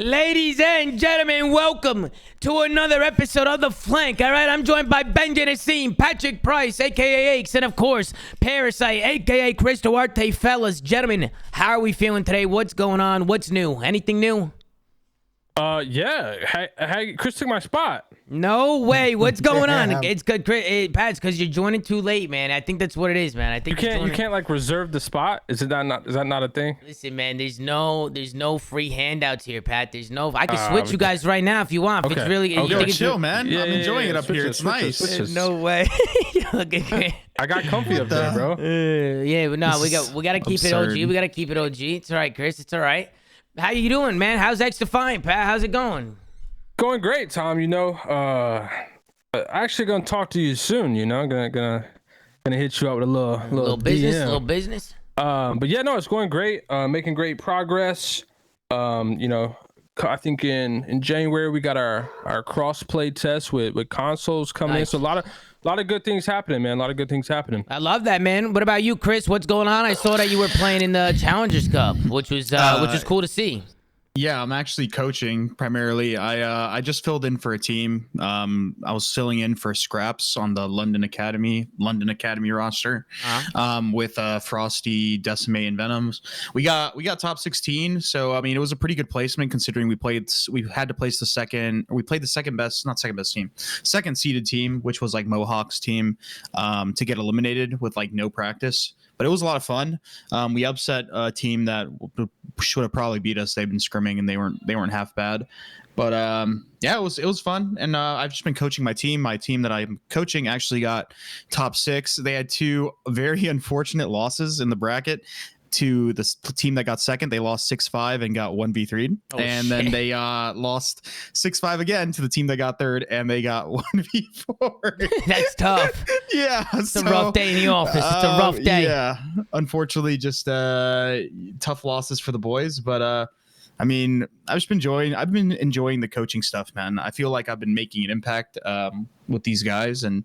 Ladies and gentlemen, welcome to another episode of The Flank. All right, I'm joined by Ben Genesine, Patrick Price, a.k.a. Aches, and of course, Parasite, a.k.a. Chris Duarte. Fellas, gentlemen, how are we feeling today? What's going on? What's new? Anything new? Yeah. Hey, Chris took my spot. No way. What's going on? It's good, Pat. Because you're joining too late, man. I think that's what it is, man. I think you can't like reserve the spot. Is that not a thing? Listen, man. There's no free handouts here, Pat. I can switch you guys right now if you want. Okay. If it's really, okay. Chill, man. I'm enjoying it up here. It's nice. No way. I got comfy up there, bro. Yeah, but no, we got to keep it OG. We got to keep it OG. It's all right, Chris. It's all right. How you doing, man? How's X Defiant, Pat? How's it going? Going great, Tom. You know, actually gonna talk to you soon. You know, gonna hit you up with a little business, DM. little business. But yeah, no, it's going great. Making great progress. You know, I think in January we got our cross play test with consoles coming in. So a lot of good things happening, man. A lot of good things happening. I love that, man. What about you, Chris? What's going on? I saw that you were playing in the Challengers Cup, which was cool to see. Yeah, I'm actually coaching primarily. I just filled in for a team. I was filling in for Scraps on the London Academy roster, with Frosty, Decimate, and Venoms. We got top 16, so I mean it was a pretty good placement considering we had to place we played the second seeded team, which was like Mohawk's team, to get eliminated with like no practice. But it was a lot of fun. We upset a team that should have probably beat us. They've been scrimming and they weren't half bad. But yeah, it was fun. And I've just been coaching my team. My team that I'm coaching actually got top 6. They had 2 very unfortunate losses in the bracket. To the team that got second, they lost 6-5 and got 1v3'd. Then they lost 6-5 again to the team that got third, and they got 1v4. That's tough. Yeah, it's a rough day in the office. It's a rough day. Yeah, unfortunately, just tough losses for the boys. But I mean, I've been enjoying the coaching stuff, man. I feel like I've been making an impact with these guys, and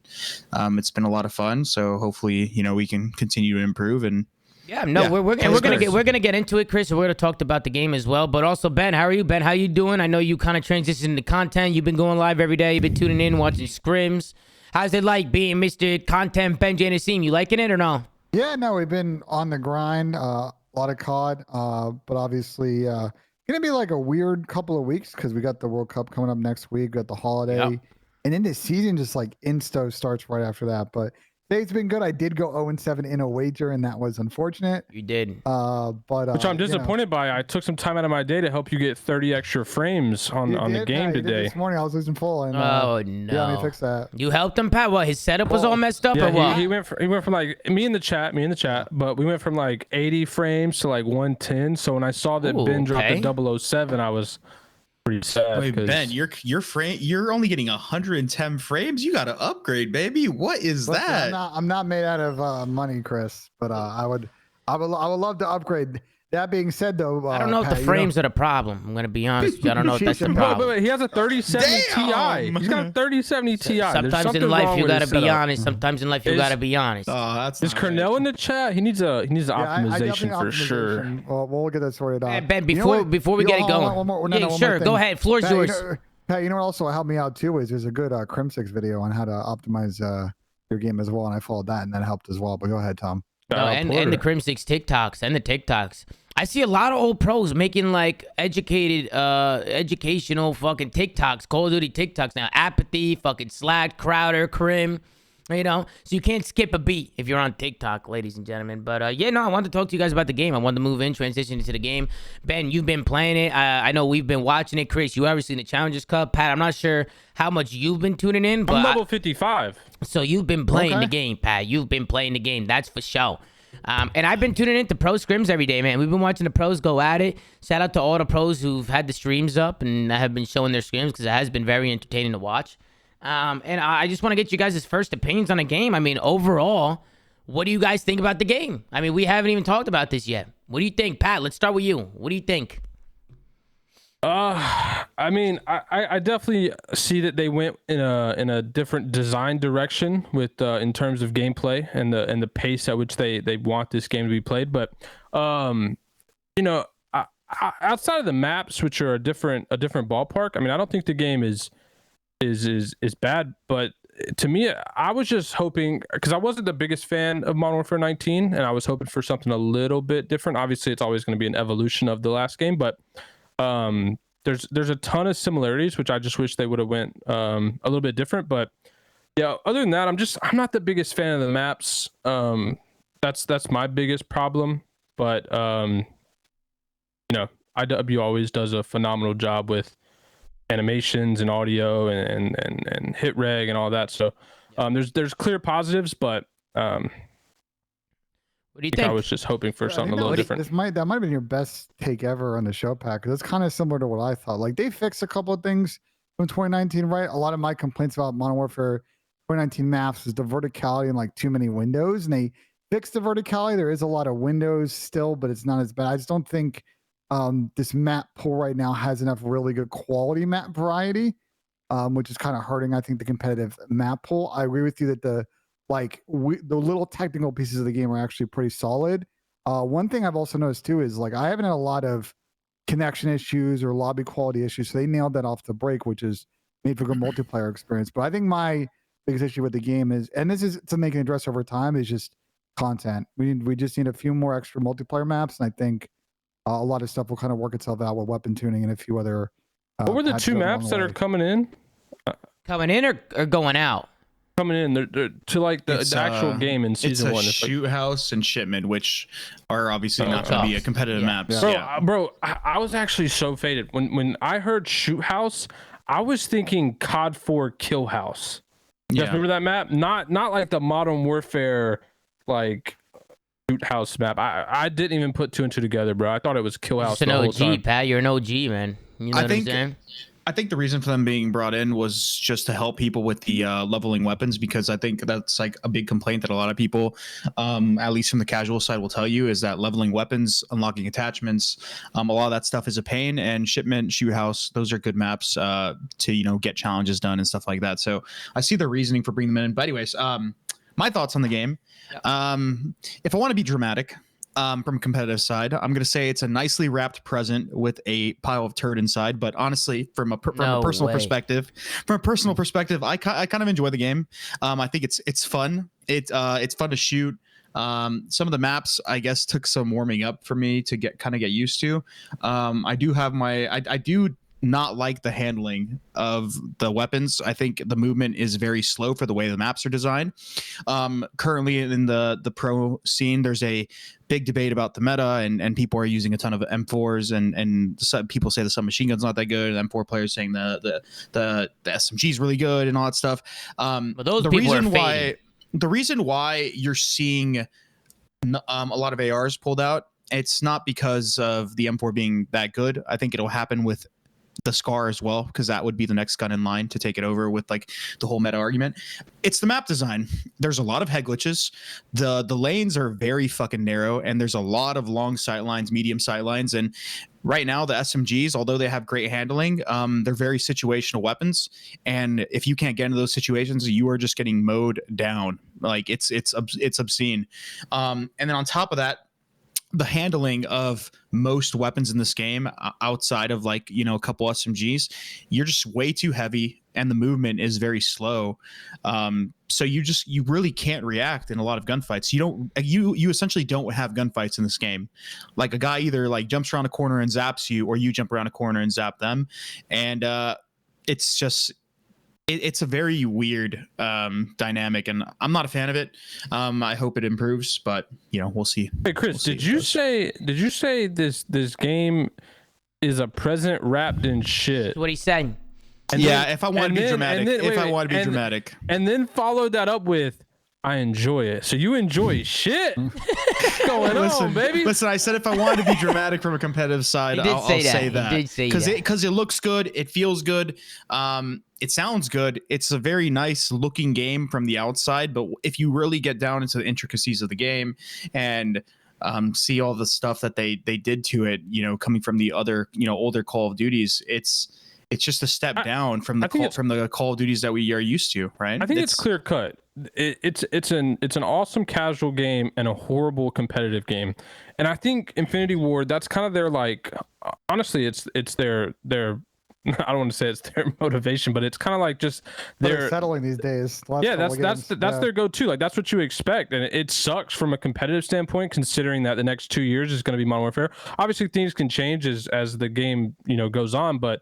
it's been a lot of fun. So hopefully, we can continue to improve and. Yeah, no, we're gonna get into it, Chris. And we're gonna talk about the game as well. But also, Ben, how are you? Ben, how you doing? I know you kind of transitioned into content. You've been going live every day. You've been tuning in, watching scrims. How's it like being Mr. Content Ben Genesine? You liking it or no? Yeah, no, we've been on the grind. A lot of COD, but obviously gonna be like a weird couple of weeks because we got the World Cup coming up next week. We got the holiday, and then the season just like insto starts right after that. But today's been good. I did go 0-7 in a wager, and that was unfortunate. You did. Which I'm disappointed by. I took some time out of my day to help you get 30 extra frames on the game today. This morning I was losing full, and oh no, yeah, let me fix that. You helped him, Pat? What? His setup was all messed up, or what? He went from like me in the chat, but we went from like 80 frames to like 110. So when I saw that Ben dropped the 007, I was pretty sad. Wait, Ben, you're only getting 110 frames. You got to upgrade, baby. What is that? I'm not made out of money, Chris, but I would love to upgrade. That being said, though, I don't know if the frames are the problem. I'm gonna be honest. I don't know if that's the problem. Wait, he has a 3070 Ti. He's got a 3070 Ti. Sometimes in life you gotta be honest. Sometimes in life you gotta be honest. Is Cornell in the chat? He needs optimization for sure. Well, we'll get that sorted out. Hey, Ben, before we get it going, sure, go ahead. Floor's yours. Pat, you know what also helped me out too is there's a good Crim6 video on how to optimize your game as well, and I followed that, and that helped as well. But go ahead, Tom. No, and the Crim6 TikToks and the TikToks. I see a lot of old pros making like educational fucking TikToks, Call of Duty TikToks now. Apathy, fucking Slack, Crowder, Crim, so you can't skip a beat if you're on TikTok, ladies and gentlemen. But yeah, no, I wanted to talk to you guys about the game. I wanted to move in, transition into the game. Ben, you've been playing it. I know we've been watching it. Chris, you obviously in the Challengers Cup. Pat, I'm not sure how much you've been tuning in, but I'm level 55. So you've been playing the game, Pat. You've been playing the game. That's for sure. And I've been tuning into pro scrims every day, man. We've been watching the pros go at it. Shout out to all the pros who've had the streams up and have been showing their scrims because it has been very entertaining to watch. And I just want to get you guys' first opinions on the game. I mean, overall, what do you guys think about the game? I mean, we haven't even talked about this yet. What do you think, Pat? Let's start with you. What do you think? I mean, I definitely see that they went in a different design direction with in terms of gameplay and the pace at which they want this game to be played. But outside of the maps, which are a different ballpark. I mean, I don't think the game is bad, but to me, I was just hoping, because I wasn't the biggest fan of Modern Warfare 19, and I was hoping for something a little bit different. Obviously, it's always going to be an evolution of the last game, but there's a ton of similarities, which I just wish they would have went a little bit different. But yeah, other than that, I'm not the biggest fan of the maps. That's my biggest problem. But IW always does a phenomenal job with animations and audio and hit reg and all that. So there's clear positives, but what do you think? I was just hoping for something a little different. That might have been your best take ever on the show, Pat, because it's kind of similar to what I thought. Like, they fixed a couple of things from 2019, right? A lot of my complaints about Modern Warfare 2019 maps is the verticality and like too many windows, and they fixed the verticality. There is a lot of windows still, but it's not as bad. I just don't think this map pool right now has enough really good quality map variety, which is kind of hurting, I think, the competitive map pool. I agree with you that the little technical pieces of the game are actually pretty solid. One thing I've also noticed too is, like, I haven't had a lot of connection issues or lobby quality issues, so they nailed that off the break, which is made for a good multiplayer experience. But I think my biggest issue with the game is, and this is something they can address over time, is just content. We just need a few more extra multiplayer maps, and I think a lot of stuff will kind of work itself out with weapon tuning and a few other. What were the two maps that are coming in? Coming in or going out? Coming in, they're to like the actual game in season one. It's Shoot House and Shipment, which are obviously not going to be a competitive map. Yeah. Bro, I was actually so faded when I heard Shoot House. I was thinking COD 4 Kill House. You guys remember that map? Not like the Modern Warfare like Shoot House map. I didn't even put two and two together, bro. I thought it was Kill House. It's an OG, Pat. You're an OG, man. You know what I'm saying? I think the reason for them being brought in was just to help people with the leveling weapons, because I think that's like a big complaint that a lot of people, at least from the casual side, will tell you, is that leveling weapons, unlocking attachments, a lot of that stuff is a pain. And Shipment, Shoot House, those are good maps to get challenges done and stuff like that. So I see the reasoning for bringing them in. But anyways, my thoughts on the game. If I want to be dramatic, from a competitive side, I'm going to say it's a nicely wrapped present with a pile of turd inside. But honestly, from a personal perspective, I kind of enjoy the game. I think it's fun. It's fun to shoot. Some of the maps, I guess, took some warming up for me to get used to. I do not like the handling of the weapons. I think the movement is very slow for the way the maps are designed. Currently in the pro scene, there's a big debate about the meta, and people are using a ton of M4s, and some people say the submachine gun's not that good, and M4 players saying the SMG is really good and all that stuff. But those people are fading. The reason why you're seeing a lot of ARs pulled out, it's not because of the M4 being that good. I think it'll happen with the Scar as well, because that would be the next gun in line to take it over with like the whole meta argument. It's the map design. There's a lot of head glitches. The lanes are very fucking narrow, and there's a lot of long sight lines, medium sight lines, and right now the SMGs, although they have great handling, they're very situational weapons, and if you can't get into those situations, you are just getting mowed down. Like it's obscene. And then on top of that, the handling of most weapons in this game, outside of like a couple SMGs, you're just way too heavy, and the movement is very slow. So you really can't react in a lot of gunfights. You essentially don't have gunfights in this game. Like, a guy either like jumps around a corner and zaps you, or you jump around a corner and zap them, and it's just. It's a very weird dynamic, and I'm not a fan of it. I hope it improves, but we'll see. Hey Chris, did you say this game is a present wrapped in shit? That's what he's saying. If I want to be dramatic, and then follow that up with, I enjoy it. So you enjoy shit? What's going on, baby? Listen, I said if I wanted to be dramatic from a competitive side, I'll say that. He did say that. Because it looks good, it feels good, it sounds good. It's a very nice looking game from the outside, but if you really get down into the intricacies of the game and see all the stuff that they did to it, coming from the other older Call of Duties, it's just a step down from the Call of Duties that we are used to, right? I think it's clear cut. It's an awesome casual game and a horrible competitive game, and I think Infinity Ward, that's kind of their like honestly, it's their I don't want to say it's their motivation, but it's kind of like just they're settling these days. Yeah, that's their go-to. Like that's what you expect, and it sucks from a competitive standpoint, considering that the next 2 years is going to be Modern Warfare. Obviously, things can change as the game goes on, but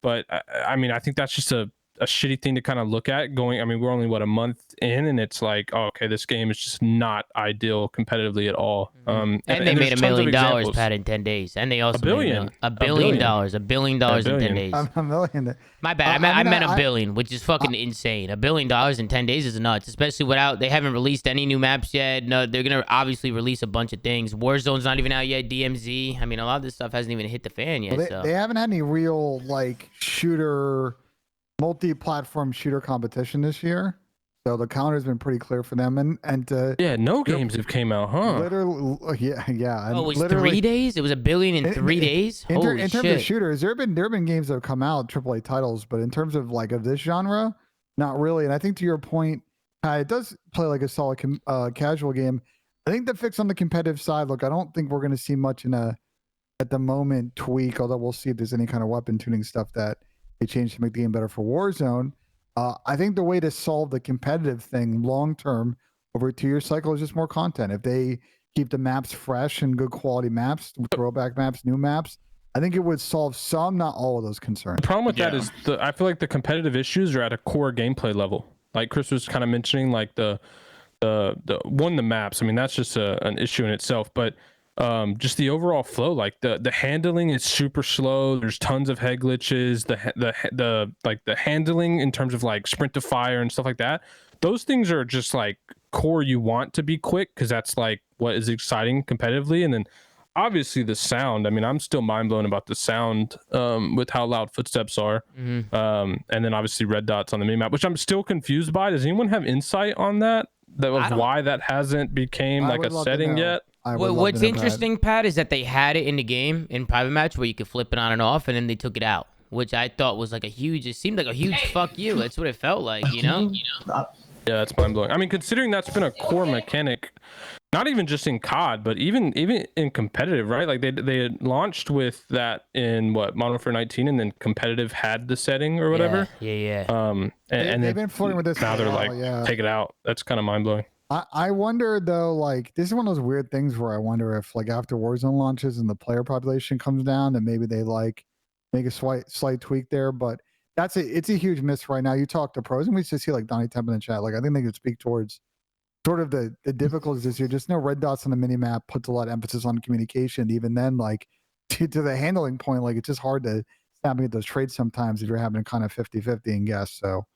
I mean, I think that's just a shitty thing to kind of look at going. I mean, we're only a month in, and it's like, oh, okay, this game is just not ideal competitively at all. And they made $1 million, Pat, in 10 days, and they also $1 billion $1 billion in 10 days. $1 million. My bad. I meant $1 billion, which is fucking insane. $1 billion in 10 days is nuts, especially they haven't released any new maps yet. No, they're gonna obviously release a bunch of things. Warzone's not even out yet. DMZ. I mean, a lot of this stuff hasn't even hit the fan yet. Well, they haven't had any real multi-platform shooter competition this year, so the calendar's been pretty clear for them. And no games have came out, huh? Literally, yeah. Oh, it was 3 days. It was $1 billion in 3 days. In terms of shooters, there have been games that have come out, AAA titles, but in terms of of this genre, not really. And I think to your point, it does play like a solid casual game. I think the fix on the competitive side, look, I don't think we're going to see much at the moment tweak, although we'll see if there's any kind of weapon tuning stuff that they change to make the game better for Warzone. I think the way to solve the competitive thing long term over a 2-year cycle is just more content. If they keep the maps fresh and good quality maps, throwback maps, new maps, I think it would solve some, not all of those concerns. The problem with that is I feel like the competitive issues are at a core gameplay level. Like Chris was kind of mentioning, like the maps. I mean, that's just an issue in itself, but just the overall flow, like the handling is super slow. There's tons of head glitches. The handling in terms of like sprint to fire and stuff like that, those things are just like core. You want to be quick because that's like what is exciting competitively. And then obviously the sound. I mean, I'm still mind blown about the sound with how loud footsteps are. And then obviously red dots on the minimap, which I'm still confused by. Does anyone have insight on that? Why that hasn't became like a setting yet? What's interesting, Pat, is that they had it in the game in private match where you could flip it on and off, and then they took it out, which I thought was like it seemed like a huge fuck you. That's what it felt like, Yeah, that's mind blowing. I mean, considering that's been a core mechanic, not even just in COD, but even in competitive, right? Like they had launched with that in Modern Warfare 19, and then competitive had the setting or whatever. Yeah. And they've been flirting with this. Now they're like, take it out. That's kind of mind blowing. I wonder though, like this is one of those weird things where I wonder if like after Warzone launches and the player population comes down, then maybe they like make a slight tweak there. But it's a huge miss right now. You talk to pros, and we just see like Donnie Temp in the chat. Like I think they could speak towards sort of the difficulties this year. Just no red dots on the mini map puts a lot of emphasis on communication. Even then, like to the handling point, like it's just hard to snap at those trades sometimes if you're having kind of 50-50 and guess. So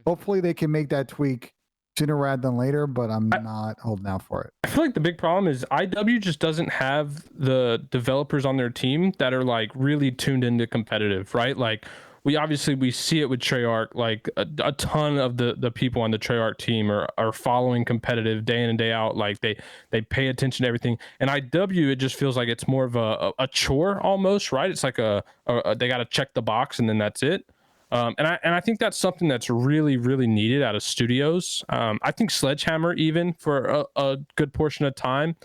hopefully they can make that tweak sooner rather than later, but I'm not holding out for it. I feel like the big problem is IW just doesn't have the developers on their team that are like really tuned into competitive, right? Like we see it with Treyarch, like a ton of the people on the Treyarch team are following competitive day in and day out. Like they pay attention to everything. And IW, it just feels like it's more of a chore almost, right? It's like they got to check the box and then that's it. And I think that's something that's really, really needed out of studios. I think Sledgehammer, even for a good portion of time,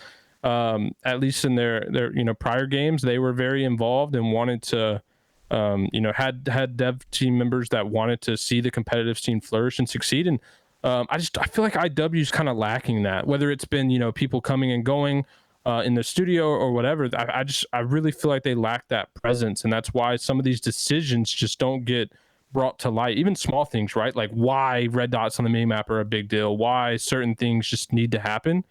at least in their prior games, they were very involved and wanted to, had dev team members that wanted to see the competitive scene flourish and succeed. And I feel like IW is kind of lacking that, whether it's been people coming and going in the studio or whatever. I really feel like they lack that presence, and that's why some of these decisions just don't get brought to light. Even small things, right? Like why red dots on the minimap are a big deal, why certain things just need to happen.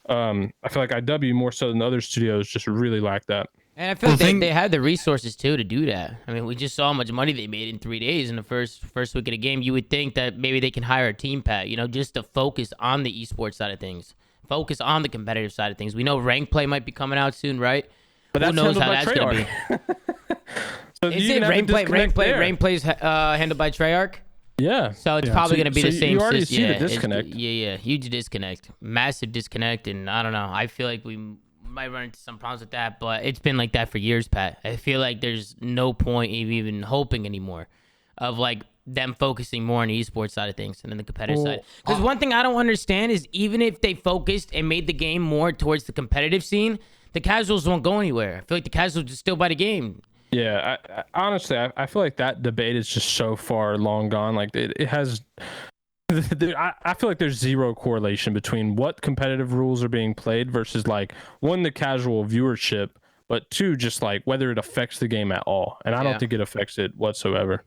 I feel like IW more so than other studios just really lack that. And I feel like they had the resources too to do that. I mean, we just saw how much money they made in 3 days in the first week of the game. You would think that maybe they can hire a team, Pat, just to focus on the esports side of things, focus on the competitive side of things. We know rank play might be coming out soon, right? But who knows how that's going to be? So is it rank play is handled by Treyarch? Yeah. So it's probably going to be the same. You already see the disconnect. Yeah. Huge disconnect. Massive disconnect. And I don't know. I feel like we might run into some problems with that, but it's been like that for years, Pat. I feel like there's no point of even hoping anymore of like them focusing more on the esports side of things and then the competitive side. Because one thing I don't understand is even if they focused and made the game more towards the competitive scene, the casuals won't go anywhere. I feel like the casuals just still buy the game. Yeah, honestly, I feel like that debate is just so far long gone. Like it has, I feel like there's zero correlation between what competitive rules are being played versus like one, the casual viewership, but two, just like whether it affects the game at all. And I don't think it affects it whatsoever.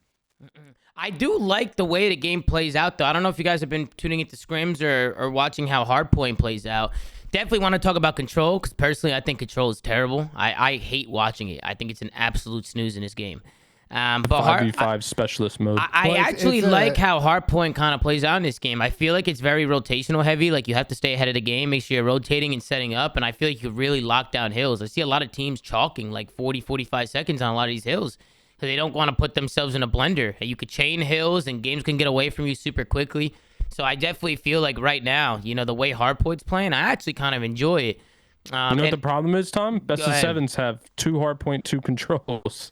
I do like the way the game plays out, though. I don't know if you guys have been tuning into scrims or watching how hardpoint plays out. Definitely want to talk about control, because personally, I think control is terrible. I hate watching it. I think it's an absolute snooze in this game. But 5v5 specialist mode. I actually like how hardpoint kind of plays out in this game. I feel like it's very rotational heavy. Like, you have to stay ahead of the game, make sure you're rotating and setting up, and I feel like you really lock down hills. I see a lot of teams chalking like 40, 45 seconds on a lot of these hills, because they don't want to put themselves in a blender. You could chain hills, and games can get away from you super quickly. So I definitely feel like right now, the way hardpoint's playing, I actually kind of enjoy it. You know what the problem is, Tom? Best of sevens have 2 hardpoint, 2 controls.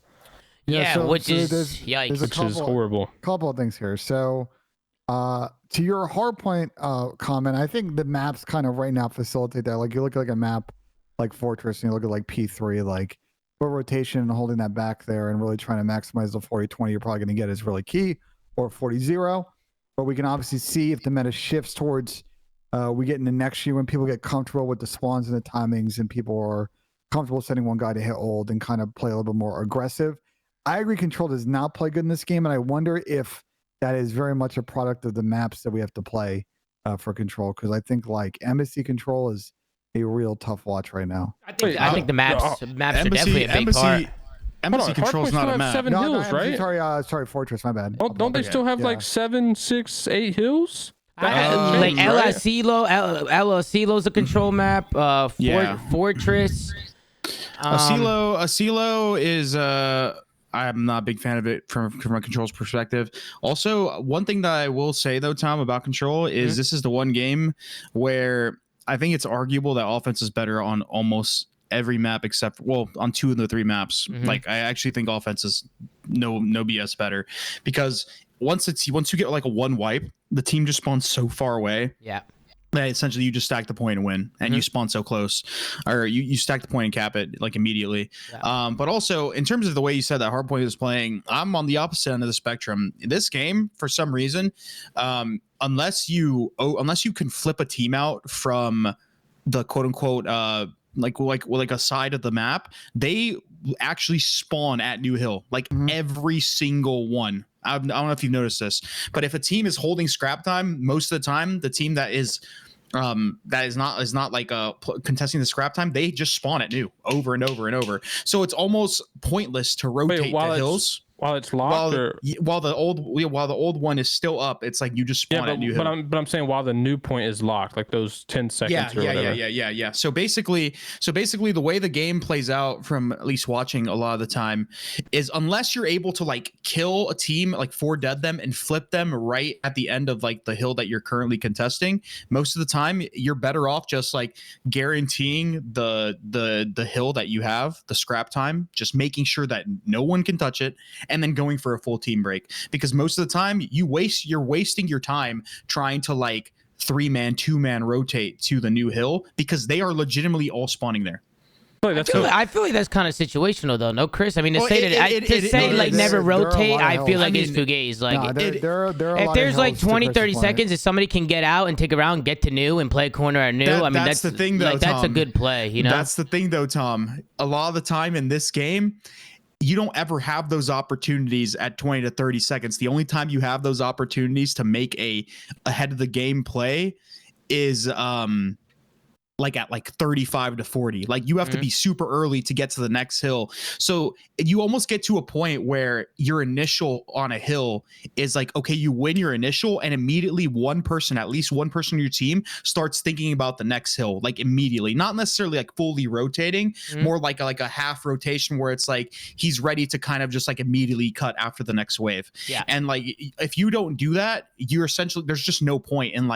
Which is yikes. Which is horrible. Couple of things here. So, to your hardpoint comment, I think the maps kind of right now facilitate that. Like, you look at like a map like Fortress, and you look at like P3, like for rotation and holding that back there and really trying to maximize the 40-20 you're probably going to get is really key, or 40-0. But we can obviously see if the meta shifts towards we get into next year when people get comfortable with the spawns and the timings, and people are comfortable sending one guy to hit old and kind of play a little bit more aggressive. I agree control does not play good in this game, and I wonder if that is very much a product of the maps that we have to play for control, because I think like Embassy control is a real tough watch right now. I think the maps are definitely a big part. Embassy control is not a map. 7 hills, right? Sorry, Fortress, my bad. Don't they still have like 7, 6, 8 hills? Like LSClo's a control map. Fortress. Asilo is I'm not a big fan of it from a controls perspective. Also, one thing that I will say though, Tom, about control is this is the one game where I think it's arguable that offense is better on almost every map except on 2 of the 3 maps. Like, I actually think offense is no BS better, because once you get like a 1 wipe, the team just spawns so far away. Yeah. That essentially you just stack the point and win, and you spawn so close, or you stack the point and cap it like immediately. Yeah. But also in terms of the way you said that hardpoint is playing, I'm on the opposite end of the spectrum. this game, for some reason, unless you can flip a team out from the quote unquote like a side of the map, they actually spawn at New Hill, like every single one. I don't know if you've noticed this, but if a team is holding scrap time, most of the time, the team that is not like contesting the scrap time, they just spawn at New over and over and over. So it's almost pointless to rotate the hills. While it's locked, while the old one is still up, it's like you just spawn at New Hill. But I'm saying while the new point is locked, like those 10 seconds or whatever. Yeah. So basically the way the game plays out, from at least watching a lot of the time, is unless you're able to like kill a team, like 4 dead them and flip them right at the end of like the hill that you're currently contesting, most of the time you're better off just like guaranteeing the hill that you have, the scrap time, just making sure that no one can touch it, and then going for a full team break, because most of the time you're wasting your time trying to like 3-man, 2-man rotate to the new hill, because they are legitimately all spawning there. I feel like that's kind of situational though, no, Chris? I mean, never rotate, I feel like it's fugazi. Like, if there's like 20, 30 seconds, if somebody can get out and take a round, get to New and play a corner at New, I mean, that's the thing though, like, that's a good play, That's the thing though, Tom. A lot of the time in this game, you don't ever have those opportunities at 20 to 30 seconds. The only time you have those opportunities to make a ahead of the game play is like at like 35 to 40. Like, you have to be super early to get to the next hill. So you almost get to a point where your initial on a hill is like, okay, you win your initial, and immediately at least one person on your team starts thinking about the next hill, like immediately, not necessarily like fully rotating, more like a half rotation where it's like he's ready to kind of just like immediately cut after the next wave. Yeah. And like, if you don't do that, you're essentially, there's just no point in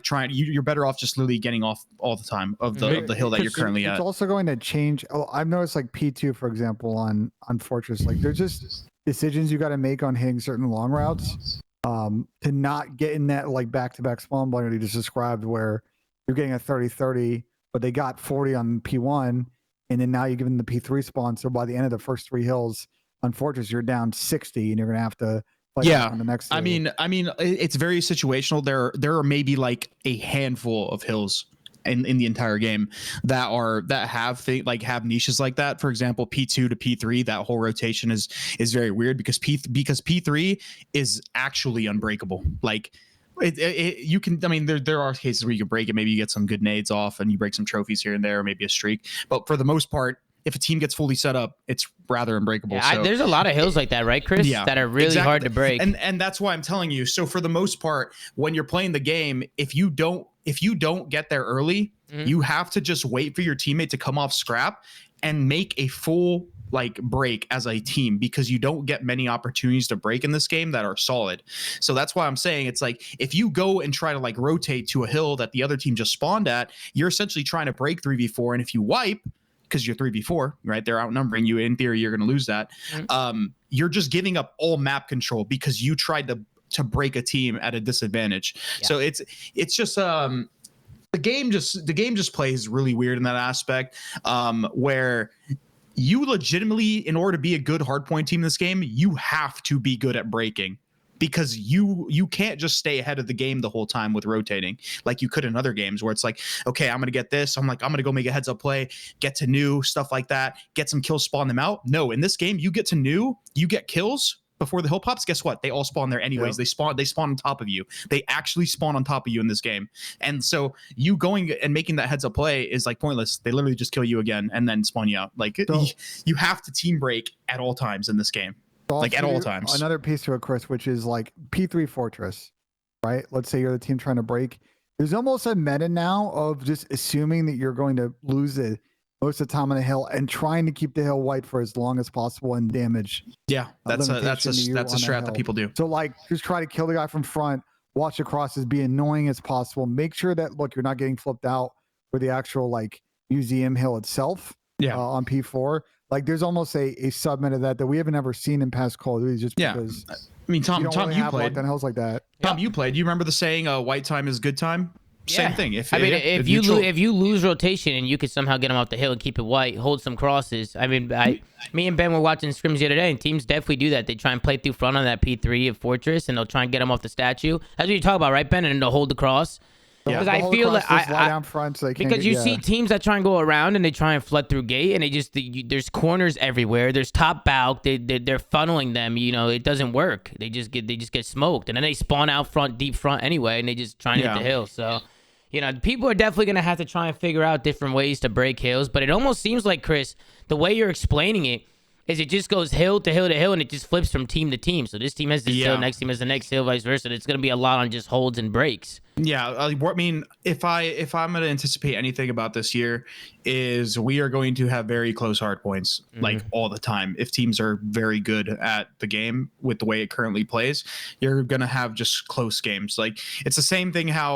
trying. You're better off just literally getting off all the time of the hill that you're currently at. It's also going to change. I've noticed like P2, for example, on Fortress, like there's just decisions you got to make on hitting certain long routes to not get in that like back-to-back spawn blinder you just described, where you're getting a 30-30, but they got 40 on P1, and then now you're given the P3 spawn. So by the end of the first 3 hills on Fortress, you're down 60, and you're gonna have to fight on the next. I mean, it's very situational. There are maybe like a handful of hills in the entire game that have niches like that. For example, P2 to P3, that whole rotation is very weird because P3 is actually unbreakable. Like you can, I mean, there are cases where you can break it. Maybe you get some good nades off and you break some trophies here and there, or maybe a streak. But for the most part, if a team gets fully set up, it's rather unbreakable. Yeah, there's a lot of hills like that, right, Chris? Yeah, that are really hard to break. And that's why I'm telling you. So for the most part, when you're playing the game, if you don't get there early, you have to just wait for your teammate to come off scrap and make a full like break as a team, because you don't get many opportunities to break in this game that are solid. So that's why I'm saying it's like if you go and try to like rotate to a hill that the other team just spawned at, you're essentially trying to break 3v4, and if you wipe because you're 3v4, right, they're outnumbering you, in theory you're going to lose that. You're just giving up all map control because you tried to break a team at a disadvantage. So it's just the game just plays really weird in that aspect, where you legitimately, in order to be a good hardpoint team in this game, you have to be good at breaking, because you can't just stay ahead of the game the whole time with rotating like you could in other games where it's like, okay, I'm going to get this. I'm going to go make a heads up play, get to new stuff like that, get some kills, spawn them out. No, in this game, you get to new, you get kills before the hill pops. Guess what? They all spawn there anyways. Yep. They spawn on top of you. They actually spawn on top of you in this game. And so you going and making that heads up play is like pointless. They literally just kill you again and then spawn you out. Like you have to team break at all times in this game. Like at all times. Another piece to it, Chris, which is like P3 Fortress, right? Let's say you're the team trying to break. There's almost a meta now of just assuming that you're going to lose it most of the time on the hill and trying to keep the hill white for as long as possible and damage. Yeah, that's a strat that people do. So like just try to kill the guy from front, watch across, as be annoying as possible. Make sure that, look, you're not getting flipped out for the actual like museum hill itself. On P4. Like there's almost a sub-meta that we haven't ever seen in past Call of Duty, just because I mean, Tom, you played on hills like that. Tom, you played. You remember the saying, white time is good time? Same thing. If you lose rotation and you could somehow get them off the hill and keep it white, hold some crosses. I mean, me and Ben were watching scrims the other day, and teams definitely do that. They try and play through front on that P3 of Fortress, and they'll try and get them off the statue. That's what you talk about, right, Ben? And then they'll hold the cross. Because I feel like down front, so because you see teams that try and go around and they try and flood through gate, and there's corners everywhere. There's top balk. They're funneling them. You know, it doesn't work. They just get smoked, and then they spawn out front, deep front anyway, and they just try and hit the hill. So, you know, people are definitely gonna have to try and figure out different ways to break hills. But it almost seems like, Chris, the way you're explaining it is it just goes hill to hill to hill, and it just flips from team to team. So this team has this hill, next team has the next hill, vice versa. It's gonna be a lot on just holds and breaks. Yeah, I mean, if I'm going to anticipate anything about this year, is we are going to have very close hard points like all the time. If teams are very good at the game with the way it currently plays, you're going to have just close games. Like it's the same thing how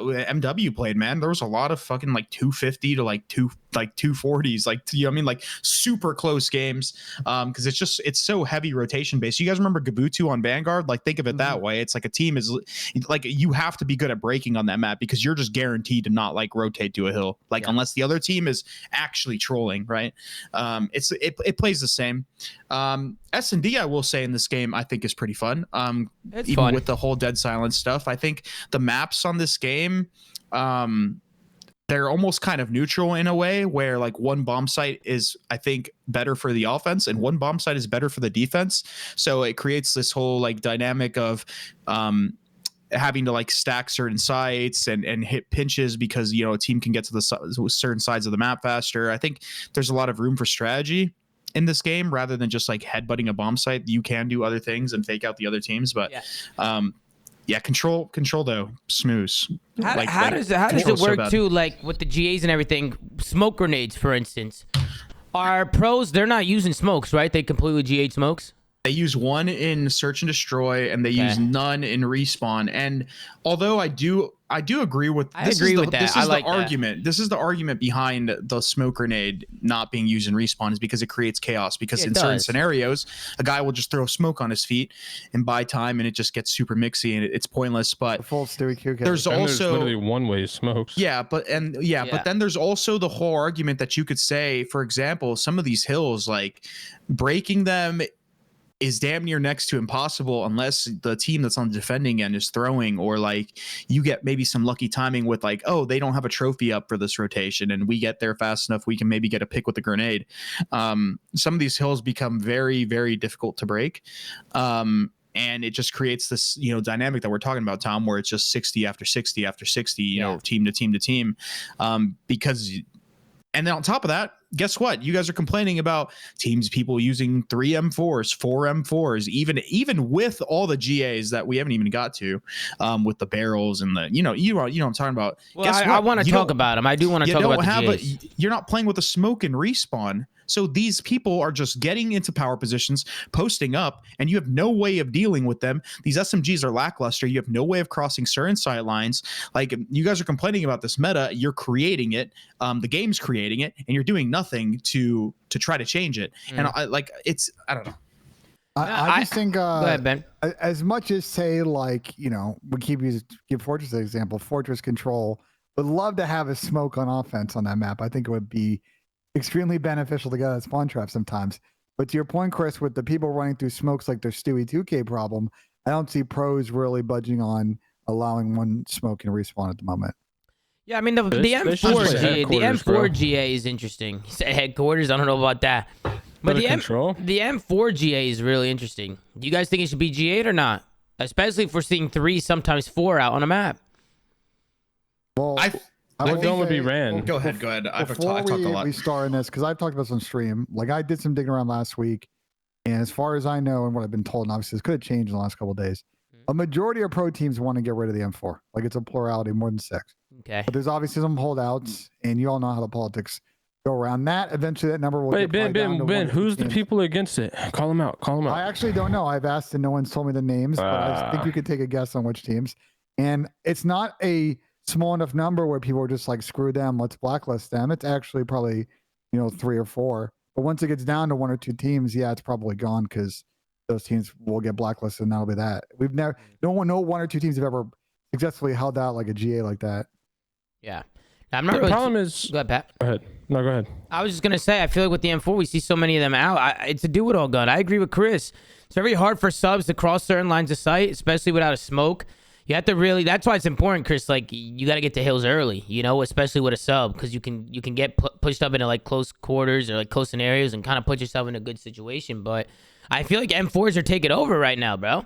MW played, man. There was a lot of fucking like 250 to like 240s, like, you know what I mean, like super close games, because it's so heavy rotation based. You guys remember Gabutu on Vanguard? Like think of it that way. It's like a team is like, you have to be good at breaking on that map because you're just guaranteed to not like rotate to a hill, like unless the other team is actually trolling, right? It plays the same. S&D, I will say, in this game I think is pretty fun. It's even fun with the whole dead silence stuff. I think the maps on this game, they're almost kind of neutral in a way where like one bomb site is, I think, better for the offense and one bomb site is better for the defense. So it creates this whole like dynamic of having to like stack certain sites and hit pinches because, you know, a team can get to the certain sides of the map faster. I think there's a lot of room for strategy in this game rather than just like headbutting a bomb site. You can do other things and fake out the other teams, but control though, smooth. How does it work too? Like with the GAs and everything, smoke grenades, for instance. Are pros, they're not using smokes, right? They completely GA smokes. They use one in search and destroy, and they use none in respawn. And although I do agree with that. This is the argument. This is the argument behind the smoke grenade not being used in respawn, is because it creates chaos. Because in certain scenarios, a guy will just throw smoke on his feet and buy time, and it just gets super mixy and it's pointless. But full Stewie Q. There's also literally one-way smokes. Yeah, but then there's also the whole argument that you could say, for example, some of these hills, like breaking them is damn near next to impossible unless the team that's on the defending end is throwing, or like you get maybe some lucky timing with like, oh, they don't have a trophy up for this rotation and we get there fast enough, we can maybe get a pick with the grenade. Some of these hills become very, very difficult to break. And it just creates this, dynamic that we're talking about, Tom, where it's just 60 after 60 after 60, team to team to team. And then on top of that, guess what? You guys are complaining about people using 3 M4s, 4 M4s, even with all the GAs that we haven't even got to, with the barrels and the, you know what I'm talking about. Well, I want to talk about them. I do want to talk about the GAs. You're not playing with the smoke and respawn. So these people are just getting into power positions, posting up, and you have no way of dealing with them. These SMGs are lackluster. You have no way of crossing certain sight lines. Like, you guys are complaining about this meta. You're creating it. The game's creating it, and you're doing nothing to try to change it. And I don't know. I just think, go ahead, Ben. As much as say, like, we give Fortress an example, Fortress Control would love to have a smoke on offense on that map. I think it would be extremely beneficial to get that spawn trap sometimes. But to your point, Chris, with the people running through smokes like their Stewie 2K problem, I don't see pros really budging on allowing one smoke and respawn at the moment. Yeah, I mean, the M4 GA is interesting. He said headquarters. I don't know about that. But the M4 GA is really interesting. Do you guys think it should be GA'd or not? Especially if we're seeing 3, sometimes 4 out on a map. Well, what gun would be ran? Go ahead. I've talked a lot. We start in this, because I've talked about this on stream. Like, I did some digging around last week, and as far as I know and what I've been told, and obviously this could have changed in the last couple of days, a majority of pro teams want to get rid of the M4. Like, it's a plurality, more than 6. Okay. But there's obviously some holdouts, and you all know how the politics go around that. Eventually, that number will get down to Ben, who's the people against it? Call them out. I actually don't know. I've asked, and no one's told me the names, but I think you could take a guess on which teams. And it's not a small enough number where people are just like, screw them, let's blacklist them. It's actually probably 3 or 4, but once it gets down to 1 or 2 teams, it's probably gone, because those teams will get blacklisted, and that'll be that. No 1 or 2 teams have ever successfully held out like a GA like that. Yeah, I'm not. The problem is, go ahead, Pat. Go ahead. No, go ahead. I was just gonna say, I feel like with the M4, we see so many of them out. It's a do-it-all gun. I agree with Chris. It's very hard for subs to cross certain lines of sight, especially without a smoke. You have to really, that's why it's important, Chris. Like, you got to get to hills early, especially with a sub, because you can get pushed up into like close quarters or like close scenarios and kind of put yourself in a good situation. But I feel like M4s are taking over right now, bro.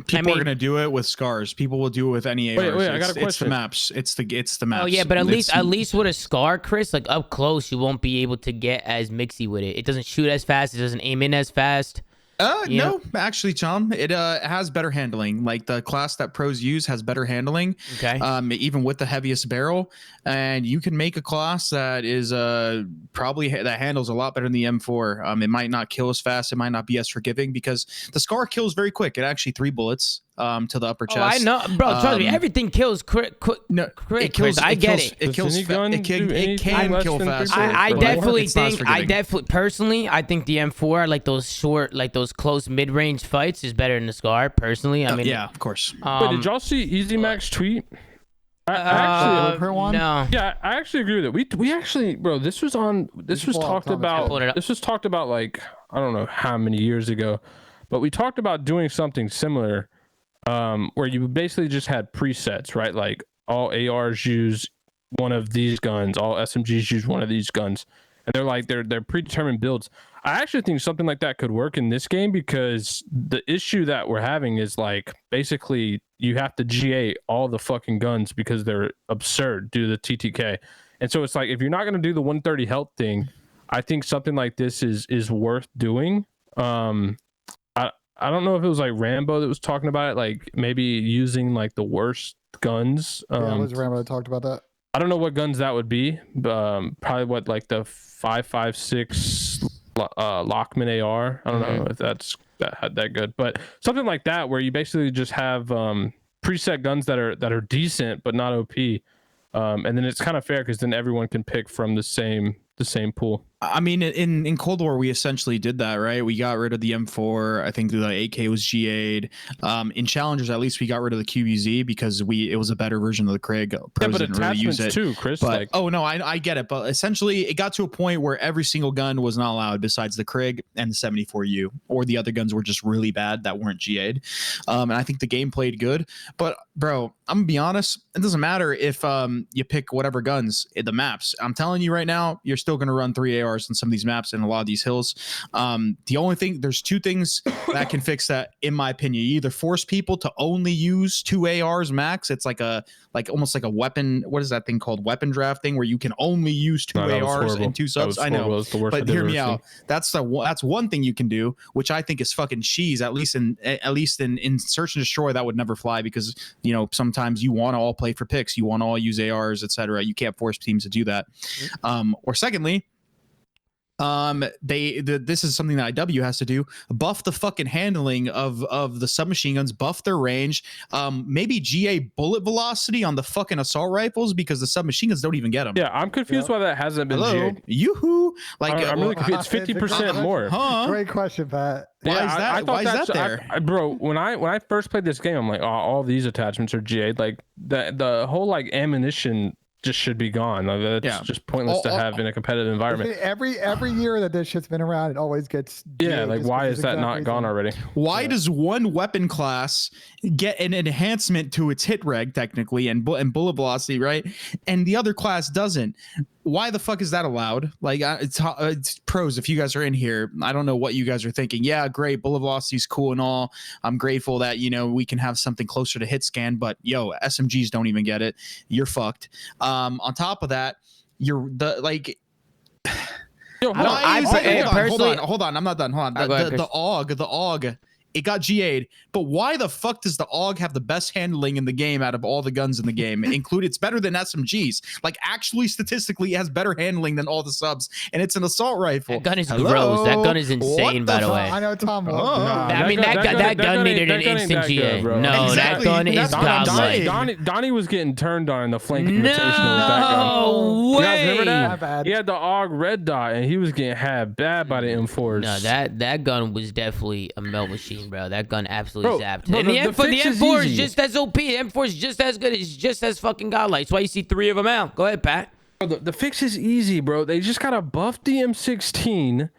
People are gonna do it with scars. People will do it with any ARs. Wait, I got a question. It's the maps. It's the maps. Oh yeah, but at least with a scar, Chris, like up close, you won't be able to get as mixy with it. It doesn't shoot as fast. It doesn't aim in as fast. No, actually, Tom, it has better handling. Like, the class that pros use has better handling. Okay. Even with the heaviest barrel, and you can make a class that is probably that handles a lot better than the M4. It might not kill as fast. It might not be as forgiving, because the scar kills very quick. It actually 3 bullets to the upper chest. I know, bro. Trust me, everything kills quick. No, it kills. I get it. It kills. It can kill fast. I definitely personally, I think the M4, like those short, like those close mid-range fights, is better than the scar. Personally, I mean, yeah, of course. Wait, did y'all see Easy Mac's tweet? I actually, no. Yeah, I actually agree with it. We actually, bro, this was talked about like, I don't know how many years ago, but we talked about doing something similar, where you basically just had presets, right? Like, all ARs use one of these guns, all SMGs use one of these guns, and they're predetermined builds. I actually think something like that could work in this game, because the issue that we're having is, like, basically you have to GA all the fucking guns because they're absurd due to the TTK. And so it's like, if you're not going to do the 130 health thing, I think something like this is worth doing. I don't know if it was like Rambo that was talking about it, like maybe using like the worst guns. Yeah, it was Rambo that talked about that. I don't know what guns that would be. Probably what, like the 5.56 Lockman AR. I don't know if that good, but something like that where you basically just have preset guns that are decent but not OP, and then it's kind of fair because then everyone can pick from the same pool. I mean, in Cold War, we essentially did that, right? We got rid of the M4. I think the AK was GA'd. In Challengers, at least we got rid of the QBZ because it was a better version of the Krig. Pros but didn't really use it too, Chris. But oh no, I get it. But essentially, it got to a point where every single gun was not allowed besides the Krig and the 74U, or the other guns were just really bad that weren't GA'd. And I think the game played good. But bro, I'm gonna be honest. It doesn't matter if you pick whatever guns in the maps. I'm telling you right now, you're still gonna run 3 ARs in some of these maps and a lot of these hills. The only thing, there's 2 things that can fix that, in my opinion. You either force people to only use 2 ARs max. It's like almost like a weapon. What is that thing called? Weapon draft thing where you can only use 2 ARs and 2 subs. I know, but hear me out. That's one thing you can do, which I think is fucking cheese. At least in Search and Destroy, that would never fly because sometimes you want to all play for picks, you want to all use ARs, etc. You can't force teams to do that. Or secondly, this is something that IW has to do: buff the fucking handling of the submachine guns, buff their range, maybe GA bullet velocity on the fucking assault rifles because the submachine guns don't even get them. Yeah, I'm confused why that hasn't been GA'd. Yoo-hoo! Like I'm really confused. It's 50% more. Huh? Great question, Pat. Why is that? Why is that there? Bro, when I first played this game, I'm like, oh, all these attachments are GA'd. Like the whole like ammunition just should be gone. Like, that's just pointless to have in a competitive environment. Every year that this shit's been around, it always gets. Like why is that not gone already? Why does one weapon class get an enhancement to its hit reg technically and bullet velocity, right? And the other class doesn't? Why the fuck is that allowed? Like it's pros. If you guys are in here, I don't know what you guys are thinking. Yeah, great, bullet velocity is cool and all. I'm grateful that we can have something closer to hit scan, but SMGs don't even get it. You're fucked. On top of that, you're the like. Yo, hold on. I'm not done. Hold on. The AUG. It got GA'd, but why the fuck does the AUG have the best handling in the game out of all the guns in the game? It's better than SMGs. Like, actually, statistically, it has better handling than all the subs, and it's an assault rifle. That gun is gross. That gun is insane, by the way. I know Tom. That gun needed an instant GA. No, that gun is godlike. Donnie was getting turned on in the flank invitational with that gun. No way. You guys remember that? He had the AUG red dot, and he was getting had bad by the M4s. No, that gun was definitely a melt machine, bro. That gun absolutely zapped. And the M4 is just as OP. The M4 is just as good. It's just as fucking godlike. That's why you see 3 of them out. Go ahead, Pat. The fix is easy, bro. They just gotta buff the M16,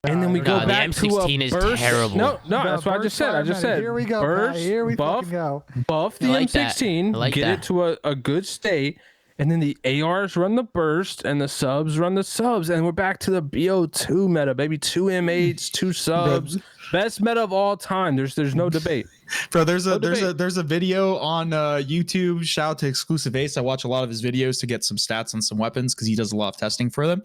and then we go back to a burst. The M16 is terrible. No, that's what I just said. Here we go. Burst, Here we buff go. Buff the M16, get it to a good state, and then the ARs run the burst, and the subs run the subs, and we're back to the BO2 meta, baby. 2 M8s, 2 subs. Best meta of all time. There's no debate. Bro, there's a video on YouTube. Shout out to Exclusive Ace. I watch a lot of his videos to get some stats on some weapons because he does a lot of testing for them.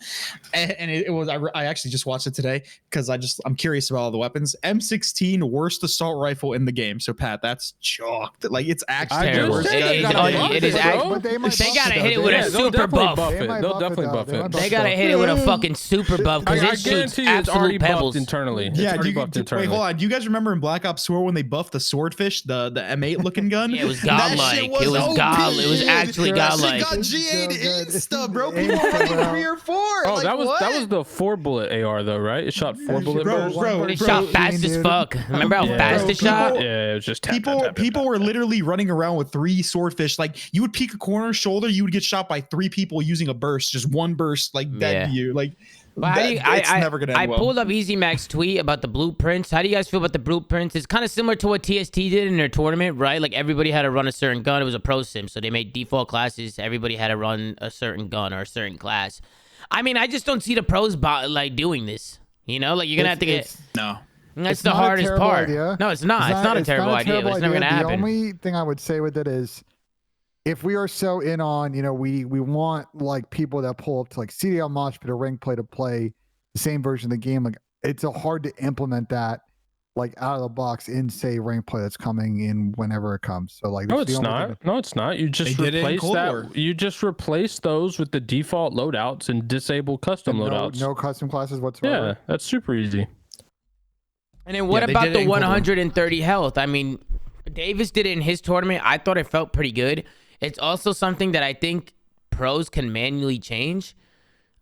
And it was I actually just watched it today because I'm curious about all the weapons. M16 worst assault rifle in the game. So Pat, that's chalked. Like it's actually terrible. It is actually. They gotta hit it with a super buff. They'll definitely buff it. They gotta hit it with a fucking super buff because it shoots absolute pebbles internally. Yeah, wait, hold on. Do you guys remember in Black Ops 4 when they buffed the Swordfish, the M8 looking gun? Yeah, it was godlike. It was actually godlike. It got GA'd insta, bro. People were running 3 or 4. Oh, like, that was the 4-bullet AR though, right? It shot 4-bullet bursts. Bro, it shot fast as fuck. Remember how fast it shot? Yeah, it was just people were literally running around with 3 Swordfish. Like you would peek a corner shoulder, you would get shot by 3 people using a burst, just one burst, like dead to you. Like it's never gonna end well. I pulled up Easy Mac's tweet about the blueprints. How do you guys feel about the blueprints? It's kind of similar to what TST did in their tournament, right? Like everybody had to run a certain gun. It was a pro sim, so they made default classes. Everybody had to run a certain gun or a certain class. I mean, I just don't see the pros like doing this. Like you're gonna have to get no. That's the hardest part. Idea. No, it's not. It's not a terrible idea. It's never gonna happen. The only thing I would say with it is, if we are so in on, we want like people that pull up to like CDL Mosh Pit or Ring Play to play the same version of the game. Like it's hard to implement that like out of the box in say rank play that's coming in whenever it comes. So like no, it's not. No, it's not. You just replace that. You just replace those with the default loadouts and disable custom loadouts. No custom classes whatsoever. Yeah, that's super easy. And then what about the 130 health? I mean, Davis did it in his tournament. I thought it felt pretty good. It's also something that I think pros can manually change.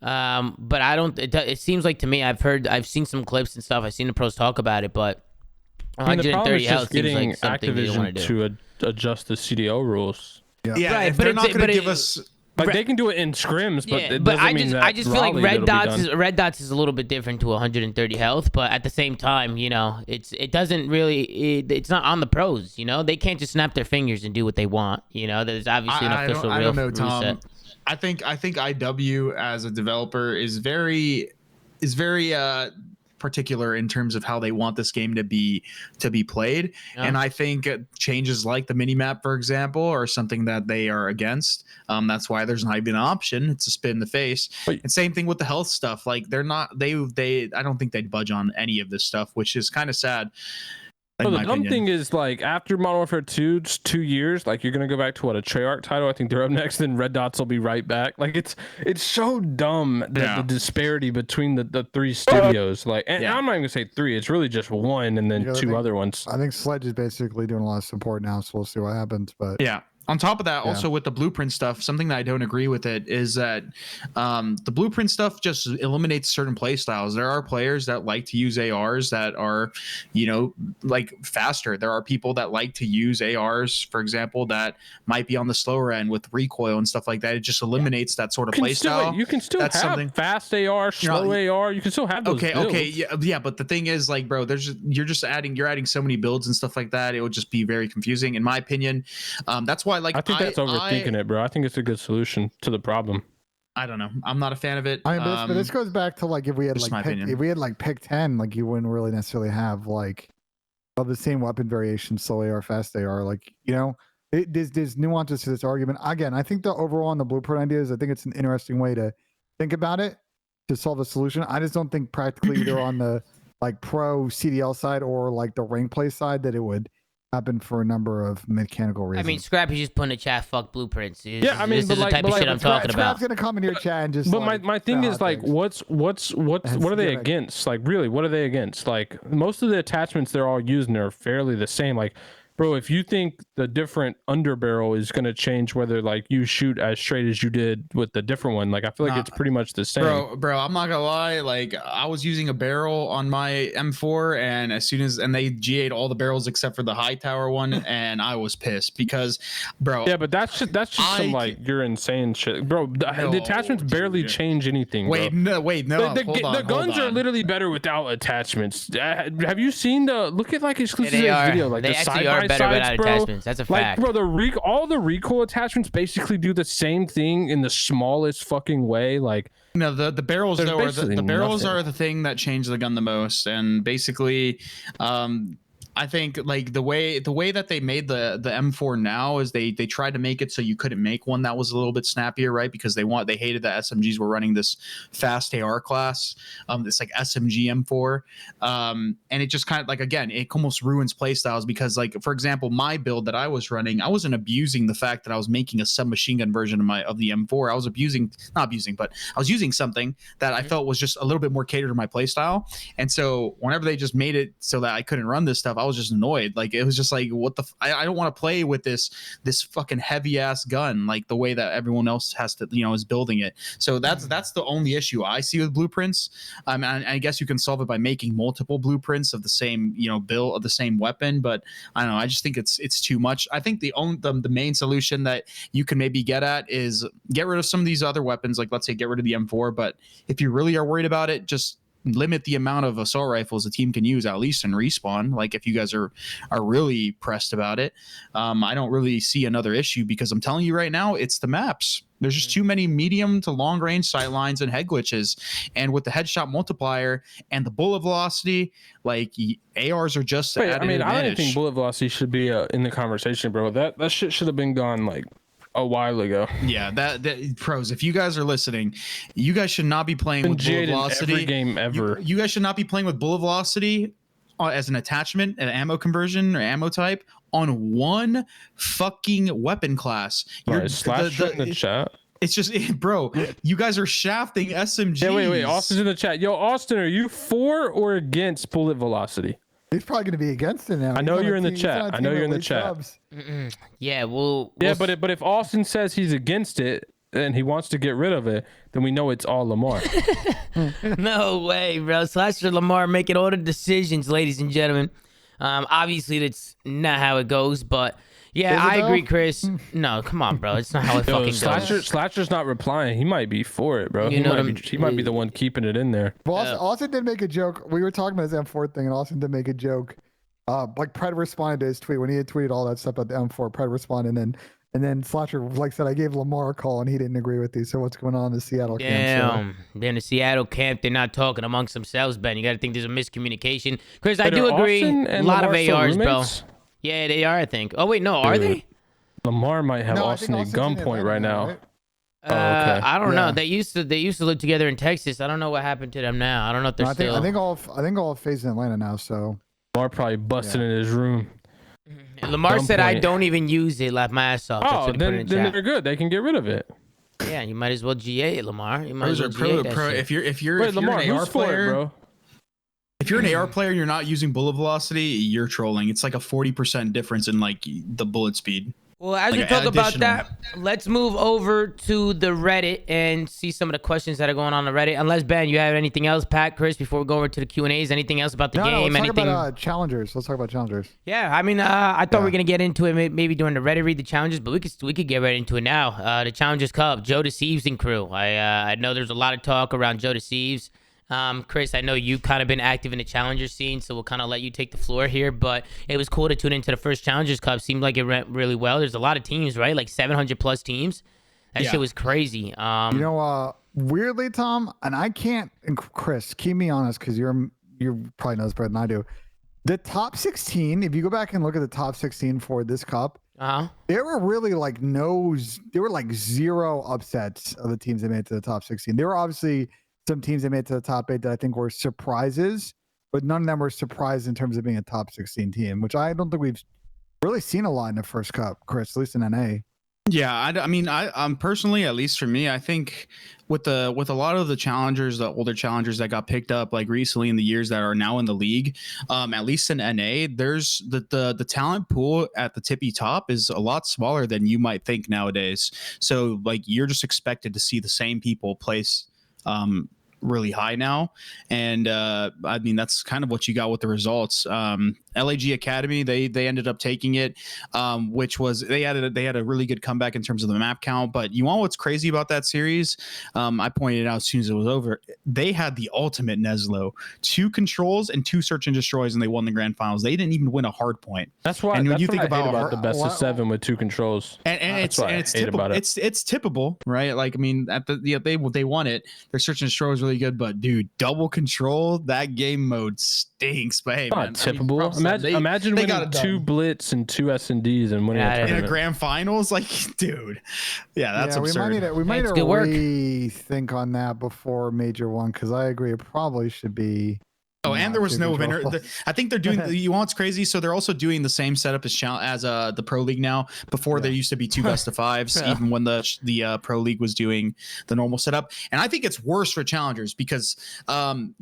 But I don't. It seems like to me, I've seen some clips and stuff. I've seen the pros talk about it, but 130 health seems like something they want to do. To adjust the CDO rules. Yeah, right, but they're not going to give us. Like they can do it in scrims, but it but doesn't mean that I just feel like red dots is a little bit different to 130 health, but at the same time, you know, it doesn't really it's not on the pros, you know, they can't just snap their fingers and do what they want, you know. There's obviously an official I don't know, Tom. reset. I think IW as a developer is very particular in terms of how they want this game to be played. And I think changes like the minimap, for example, are something that they are against. That's why there's not even an option. It's a spit in the face. And same thing with the health stuff. Like they're not they I don't think they'd budge on any of this stuff, which is kind of sad. So the dumb thing is, like, after Modern Warfare 2, 2 years, like, you're going to go back to, what, a Treyarch title? I think they're up next, then Red Dots will be right back. Like, it's so dumb, that the disparity between the three studios. Like, and I'm not even going to say three. It's really just one and then two other ones. I think Sledge is basically doing a lot of support now, so we'll see what happens. But yeah. On top of that, also with the blueprint stuff, something that I don't agree with it is that the blueprint stuff just eliminates certain play styles. There are players that like to use ARs that are, you know, like faster. There are people that like to use ARs, for example, that might be on the slower end with recoil and stuff like that. It just eliminates that sort of play style. You can still have fast AR, slow AR. You can still have those builds. Okay, yeah. But the thing is, like, bro, you're adding so many builds and stuff like that. It would just be very confusing, in my opinion. That's why. Like, I think that's overthinking it, bro. I think it's a good solution to the problem. I don't know. I'm not a fan of it. I mean, but this goes back to like if we had pick 10, like you wouldn't really necessarily have like of the same weapon variation, slow AR, fast AR. Like, you know, there's nuances to this argument. Again, I think the overall on the blueprint ideas, I think it's an interesting way to think about it to solve a solution. I just don't think practically either on the like pro CDL side or like the rank play side that it would happen for a number of mechanical reasons. I mean, Scrappy's just putting a chat fuck blueprints. I mean, this is the type of shit I'm talking about. Scrap's gonna come in your chat and just. But like, my thing is like, what are they against? Like, really, what are they against? Like, most of the attachments they're all using are fairly the same. Like, bro, if you think the different underbarrel is gonna change whether like you shoot as straight as you did with the different one, like I feel like it's pretty much the same. Bro, I'm not gonna lie. Like, I was using a barrel on my M4, and they GA'd all the barrels except for the high tower one, and I was pissed because, bro. Yeah, but that's just some like you're insane shit, bro. The attachments barely change anything. Wait, no. The guns are literally better without attachments. Have you seen look at like exclusive video, like they the actually are better without attachments. That's a fact. Like, bro, all the recoil attachments basically do the same thing in the smallest fucking way. Like, no, the barrels though the barrels are the thing that change the gun the most, and basically, I think like the way that they made the M4 now is they tried to make it so you couldn't make one that was a little bit snappier, right? Because they hated that SMGs were running this fast AR class, this like SMG M4, and it just kind of like, again, it almost ruins playstyles because, like, for example, my build that I was running, I wasn't abusing the fact that I was making a submachine gun version of the M4. I was but I was using something that I felt was just a little bit more catered to my playstyle, and so whenever they just made it so that I couldn't run this stuff, I was just annoyed. Like, it was just like, what the I don't want to play with this fucking heavy ass gun like the way that everyone else has to, you know, is building it. So that's the only issue I see with blueprints. I guess you can solve it by making multiple blueprints of the same, you know, build of the same weapon, but I don't know, I just think it's too much. I think the main solution that you can maybe get at is get rid of some of these other weapons, like let's say get rid of the M4, but if you really are worried about it, just limit the amount of assault rifles a team can use, at least in respawn. Like, if you guys are really pressed about it, I don't really see another issue, because I'm telling you right now, it's the maps. There's just too many medium to long range sight lines and head glitches, and with the headshot multiplier and the bullet velocity, like, ARs are just I don't think bullet velocity should be in the conversation, bro. That shit should have been gone like a while ago. Yeah, that pros, if you guys are listening, you guys should not be playing with bullet velocity every game ever. You guys should not be playing with bullet velocity as an attachment, an ammo conversion or ammo type on one fucking weapon class. Slash in the chat. It's just, bro, you guys are shafting SMGs. Yeah, wait. Austin's in the chat. Yo, Austin, are you for or against bullet velocity? He's probably going to be against it now. I know you're in the chat. I know you're in the chat. Yeah, well. Yeah, but if Austin says he's against it and he wants to get rid of it, then we know it's all Lamar. No way, bro. Slasher Lamar making all the decisions, ladies and gentlemen. Obviously, that's not how it goes, but. Yeah, I agree, Chris. No, come on, bro. It's not how it fucking goes. Slasher's not replying. He might be for it, bro. You know he might be the one keeping it in there. Well, Austin did make a joke. We were talking about his M4 thing, and Austin did make a joke. Like Pred responded to his tweet when he had tweeted all that stuff about the M4. Pred responded, and then Slasher like said, I gave Lamar a call, and he didn't agree with you. So what's going on in the Seattle camp? They're in the Seattle camp. They're not talking amongst themselves, Ben. You got to think there's a miscommunication. Chris, I do agree. A lot of ARs, bro. Yeah, they are, I think. Oh, wait, no, are they? Lamar might have Austin at gunpoint right now. Right? Okay. I don't know. They used to live together in Texas. I don't know what happened to them now. I don't know if they're still. I think all of FaZe in Atlanta now. So Lamar probably busted in his room. Lamar said, "I don't even use it. Laugh my ass off." Oh, then they're good. They can get rid of it. Yeah, you might as well GA it, Lamar. You might as well GA that shit. If you're Lamar, an AR player, bro. If you're an AR player and you're not using bullet velocity, you're trolling. It's like a 40% difference in like the bullet speed. Well, as we talk about that, let's move over to the Reddit and see some of the questions that are going on the Reddit. Unless, Ben, you have anything else, Pat, Chris, before we go over to the Q&As, anything else about the game? Let's talk about challengers. Let's talk about challengers. Yeah, I mean, I thought we were going to get into it maybe during the Reddit read the challenges, but we could get right into it now. The Challengers Cup, Joe Deceives and crew. I know there's a lot of talk around Joe Deceives. Chris, I know you've kind of been active in the Challenger scene, so we'll kind of let you take the floor here, but it was cool to tune into the first Challengers Cup. Seemed like it went really well. There's a lot of teams, right? Like 700 plus teams. That shit was crazy. Weirdly, Tom, and I can't, and Chris, keep me honest, because you probably know this better than I do. The top 16, if you go back and look at the top 16 for this cup, there were really there were like zero upsets of the teams that made it to the top 16. There were obviously some teams that made it to the top 8 that I think were surprises, but none of them were surprised in terms of being a top 16 team, which I don't think we've really seen a lot in the first cup, Chris, at least in NA. Yeah, I mean, I'm personally, at least for me, I think with a lot of the challengers, the older challengers that got picked up like recently in the years that are now in the league, at least in NA, there's the talent pool at the tippy top is a lot smaller than you might think nowadays. So like you're just expected to see the same people place really high now, and I mean that's kind of what you got with the results. LAG Academy, they ended up taking it, which was they had a really good comeback in terms of the map count. But you want what's crazy about that series? I pointed it out as soon as it was over. They had the ultimate Neslo, 2 controls and 2 search and destroys, and they won the grand finals. They didn't even win a hard point. That's why. And when you think about the best of 7 with 2 controls, and it's tippable, right? Like I mean, they won it. Their search and destroy was really good, but dude, double control, that game mode stinks. But hey, man, tippable. Imagine winning 2 blitz and 2 S&Ds and winning in a grand finals. Like, dude, that's absurd. We might need to rethink on that before Major 1, because I agree it probably should be. Oh, and there was no winner. I think they're doing. You want what's crazy? So they're also doing the same setup as the Pro League now. Before there used to be 2 best of 5s, even when the Pro League was doing the normal setup. And I think it's worse for challengers because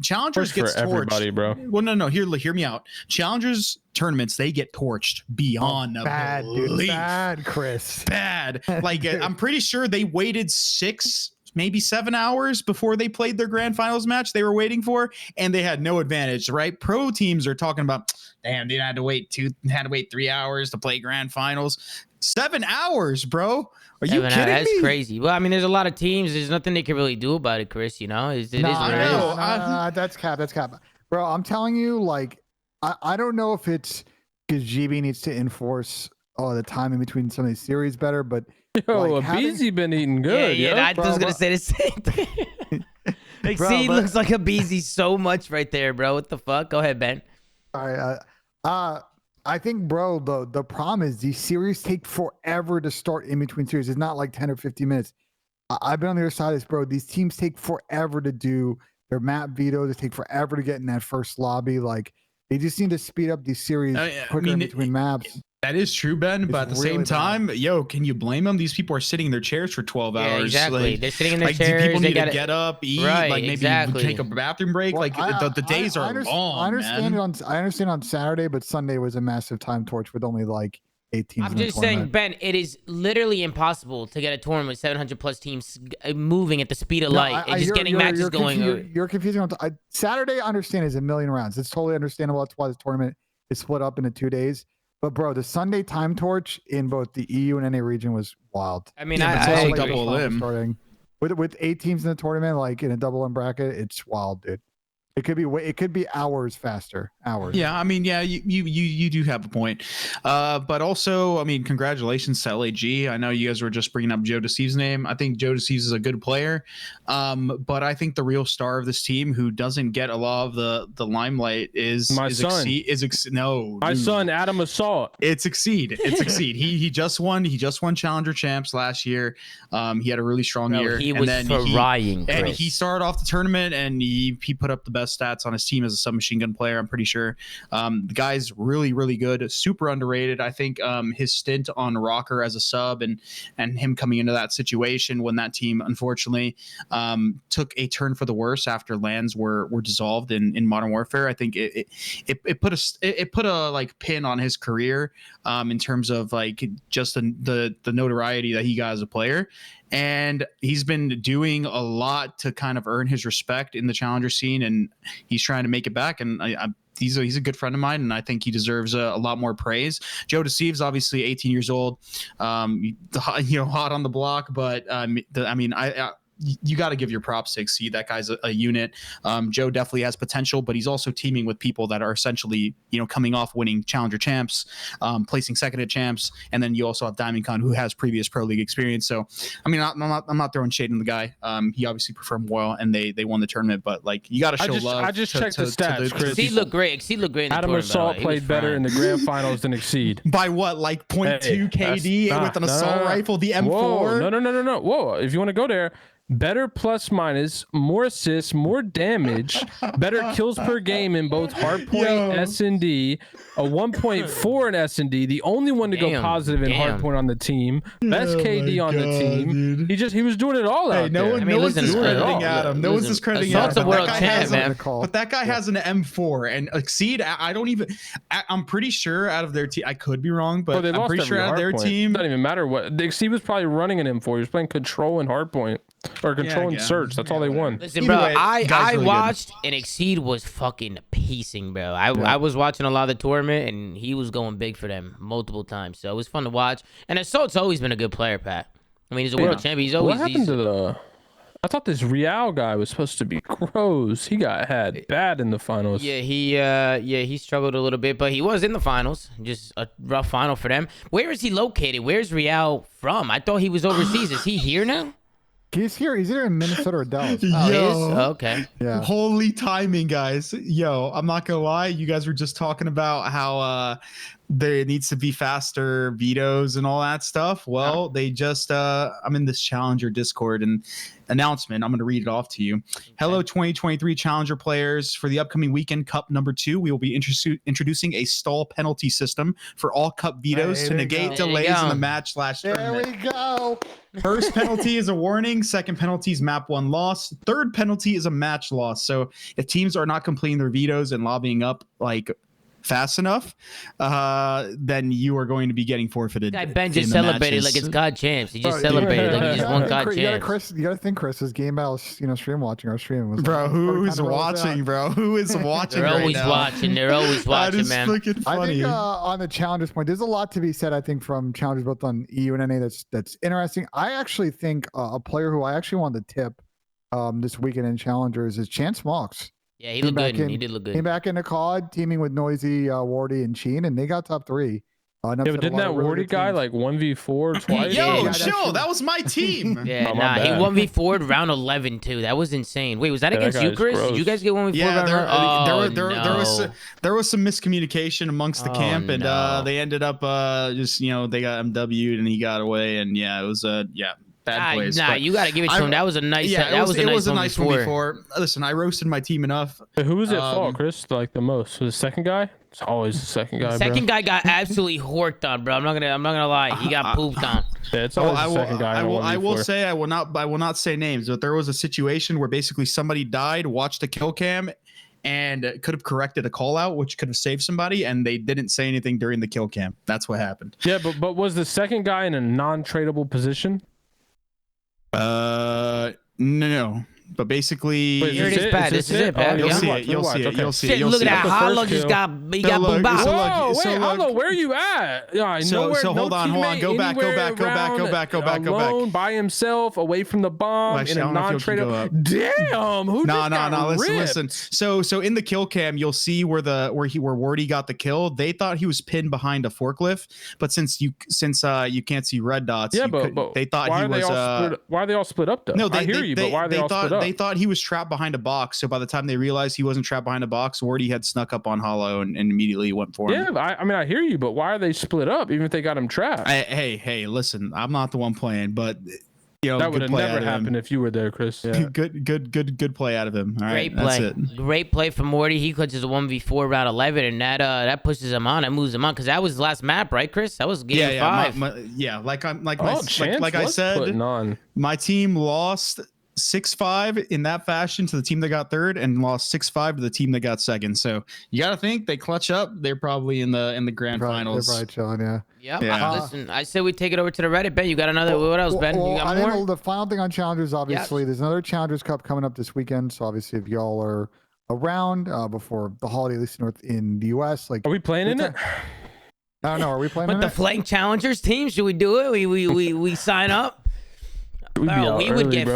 challengers gets torched. Everybody, bro. Well, no. Hear me out. Challengers tournaments, they get torched beyond bad, belief. Dude, bad, Chris. Bad. Like I'm pretty sure they waited 6. Maybe 7 hours before they played their grand finals match they were waiting for, and they had no advantage, right? Pro teams are talking about, damn, dude, I had to wait 3 hours to play grand finals. 7 hours, bro. Are you kidding me? That's crazy. Well, I mean, there's a lot of teams. There's nothing they can really do about it, Chris. You know, that's cap. Bro, I'm telling you, like, I don't know if it's because GB needs to enforce the time in between some of these series better, but Yo, Abeezy been eating good. Yeah, I was gonna say the same thing. Like, see, looks like Abeezy so much right there, bro. What the fuck? Go ahead, Ben. All right. I think, bro, the problem is these series take forever to start in between series. It's not like 10 or 15 minutes. I've been on the other side of this, bro. These teams take forever to do their map veto. They take forever to get in that first lobby. Like, They just need to speed up these series quicker in between maps. That is true, Ben, but at the same time, can you blame them? These people are sitting in their chairs for 12 hours. Exactly. Like, they're sitting in their chairs. People they need to get up, eat, maybe take a bathroom break. Well, the days are long. I understand on Saturday, but Sunday was a massive time torch with only like 8 teams. I'm just saying, Ben, it is literally impossible to get a tournament with 700 plus teams moving at the speed of light and just getting matches going. You're confusing. Saturday, I understand, is a million rounds. It's totally understandable. That's why the tournament is split up into 2 days. But bro, the Sunday time torch in both the EU and NA region was wild. I mean, I agree. double limb Starting with 8 teams in the tournament, like in a double limb bracket, it's wild, dude. It could be hours faster. Hours. Yeah, I mean, you do have a point. But also, I mean, congratulations to LAG. I know you guys were just bringing up Joe DeCeve's name. I think Joe DeCeve is a good player. But I think the real star of this team who doesn't get a lot of the limelight is my son. My son, Adam Assault. It's Exceed. He just won Challenger Champs last year. He had a really strong year. He was frying. And he started off the tournament and he put up the best stats on his team as a submachine gun player. I'm pretty sure the guy's really, really good, super underrated. I think his stint on Rocker as a sub and him coming into that situation when that team unfortunately took a turn for the worse after LANs were dissolved in Modern Warfare. I think it put a like pin on his career in terms of like just the notoriety that he got as a player. And he's been doing a lot to kind of earn his respect in the challenger scene, and he's trying to make it back. And he's a good friend of mine, and I think he deserves a lot more praise. Joe DeCeve's obviously 18 years old, hot on the block, but you got to give your props to Exceed. That guy's a unit. Joe definitely has potential, but he's also teaming with people that are essentially, coming off winning Challenger Champs, placing second at Champs, and then you also have DiamondCon, who has previous Pro League experience. So, I mean, I'm not throwing shade on the guy. He obviously performed well, and they won the tournament. But like, you got to show love. I just checked the stats. Chris. Exceed looked great. Exceed looked great. In Adam the Assault played better in the grand finals than Exceed. By what? Like 0.2 KD with an assault rifle, the M4. Whoa, no. Whoa, if you want to go there. Better plus minus, more assists, more damage, better kills per game in both hardpoint S&D, a 1.4 in S&D, the only one to go positive in hardpoint on the team, best KD on the team. Dude. He was doing it all out there. No one's discrediting Adam. No one's discrediting Adam. But that guy has an M4 and Exceed. I'm pretty sure out of their team, I could be wrong, but I'm pretty sure out of their team. It doesn't even matter what. Exceed was probably running an M4. He was playing control and hardpoint. Or control and search. That's all they won. Listen, bro, I really watched and Exceed was fucking piecing, bro. I was watching a lot of the tournament and he was going big for them multiple times. So it was fun to watch. And Assault's always been a good player, Pat. I mean, he's a world champion. He's always. What happened to the? I thought this Real guy was supposed to be gross. He had bad in the finals. Yeah, he struggled a little bit, but he was in the finals. Just a rough final for them. Where is he located? Where's Real from? I thought he was overseas. Is he here now? He's here. He's either in Minnesota or Dallas. Okay. Yeah. Holy timing, guys. I'm not gonna lie. You guys were just talking about how there needs to be faster vetoes and all that stuff. Well, they just I'm in this Challenger Discord and announcement. I'm going to read it off to you. Hello, 2023 Challenger players. For the upcoming weekend Cup number 2, we will be introducing a stall penalty system for all Cup vetoes to negate delays in the match/tournament. There we go. First penalty is a warning. Second penalty is map 1 loss. Third penalty is a match loss. So if teams are not completing their vetoes and lobbying up like fast enough, then you are going to be getting forfeited. Guy Ben just celebrated like it's God champs. He just celebrated like he just won God champs. You gotta think, Chris, is Game Battle, stream watching our stream. Was bro, who's watching, bro? Who is watching? They're always watching. They're always watching, man. Funny. I think on the Challengers point, there's a lot to be said. I think from Challengers both on EU and NA that's interesting. I actually think a player who I actually wanted to tip this weekend in Challengers is Chance Mox. Yeah, he looked good. He did look good. Came back into COD, teaming with Noisy, Wardy, and Sheen, and they got top 3. Yeah, but didn't that Wardy guy like 1v4 twice? Chill. That was my team. Yeah, he 1v4'd round 11 too. That was insane. Wait, was that against you, Chris? Did you guys get 1v4? Yeah, there was some miscommunication amongst the camp, and they ended up they got MW'd and he got away, and it was bad plays. Nah, but you got to give it to him. That was a nice. Yeah, that was a one nice one before. Listen, I roasted my team enough. Who was it for, Chris? Like the most? Was the second guy? It's always the second guy. Second guy got absolutely horked on, bro. I'm not gonna lie. He got pooped on. Yeah, it's always the second guy. I will say I will not say names, but there was a situation where basically somebody died, watched the kill cam, and could have corrected a call out, which could have saved somebody, and they didn't say anything during the kill cam. That's what happened. Yeah, but was the second guy in a non-tradable position? No. But basically, Here it is, Pat. This is it, Pat. You'll see Yeah. it. You'll see it. You'll see it. Look at that. The Hollow first just kill. got he got look, boombased. so Whoa, so wait, look- Hollow, where are you at? Yeah, So hold on. Go back. By himself, away from the bomb, Actually, in a I don't know if you can go up. non-tradable. Damn, who just got ripped? Listen. So in the kill cam, you'll see where Wardy got the kill. They thought he was pinned behind a forklift, but since you can't see red dots, Yeah, but they thought why he are was. Why are they all split up though? No, I hear you, but why are they all split up? They thought he was trapped behind a box. So by the time they realized he wasn't trapped behind a box, Wardy had snuck up on Hollow and immediately went for him. Yeah, I mean, I hear you, but why are they split up? Even if they got him trapped, Hey, listen, I'm not the one playing, but that would have never happened if you were there, Chris. Yeah. Good play out of him. All right, Great play. that's it. Great play from Morty. He clutches a 1v4 round 11, and that pushes him on. That moves him on because that was the last map, right, Chris? That was game 5. Like Chance I was said, putting on. my team lost 6-5 in that fashion to the team that got third, and lost 6-5 to the team that got second. So you got to think they clutch up. They're probably in the grand finals. They're probably chilling, yeah. Yep. Yeah. Listen, I said we take it over to the Reddit. Ben, you got another? What else, Ben? You got more? The final thing on challengers, obviously, there's another challengers cup coming up this weekend. So obviously, if y'all are around before the holiday, at least in the US, like, Are we playing in it? I don't know. Are we playing But in the it? flank challengers team, should we do it? We sign up. We would get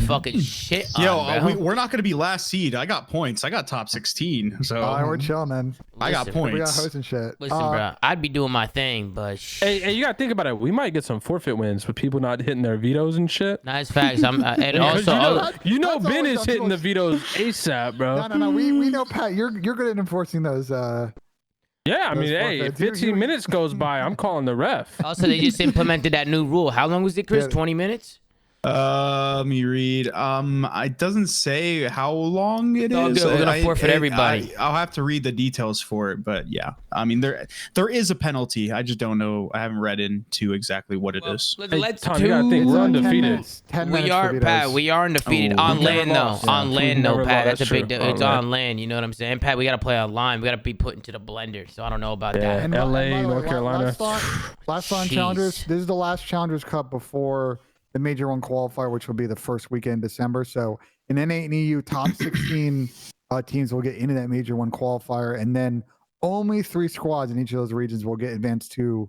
fucking shit on, bro. We're not going to be last seed. I got points. I got top 16. So We're chilling, man. I got Listen, points. We got hosts and shit. Listen, bro, I'd be doing my thing, but Hey, you gotta think about it. We might get some forfeit wins with people not hitting their vetoes and shit. nice facts. And Because also, that's Ben always is hitting the vetoes ASAP, bro. No. We know, Pat. You're good at enforcing those. Yeah, I Those mean, hey, forfeits. if 15 minutes goes by, I'm calling the ref. also they just implemented that new rule. How long was it, Chris? Yeah. 20 minutes? Let me read. It doesn't say how long it All is. good. We're gonna forfeit everybody. I'll have to read the details for it, but yeah, I mean there is a penalty. I just don't know. I haven't read into exactly what it is. Let's Tom, you gotta think do. we're undefeated. 10 We minutes are, for Pat. vetoes. We are undefeated Oh, on we've never land, though. lost. On Yeah, land, we've though, never Pat. lost. That's a big That's deal. true. It's on land. You know what I'm saying, Pat? We gotta play online. We gotta be put into the blender. So I don't know about Yeah. that. And LA, by the way, North Carolina. Last on Jeez. challengers. This is the last challengers cup before the Major 1 qualifier, which will be the first weekend in December. So in NA and EU, top 16 teams will get into that Major 1 qualifier, and then only 3 squads in each of those regions will get advanced to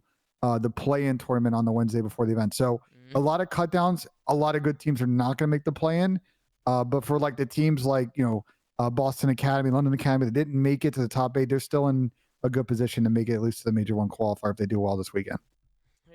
the play-in tournament on the Wednesday before the event. So a lot of cutdowns. A lot of good teams are not going to make the play-in, but for like the teams like Boston Academy, London Academy that didn't make it to the top 8, they're still in a good position to make it at least to the Major 1 qualifier if they do well this weekend.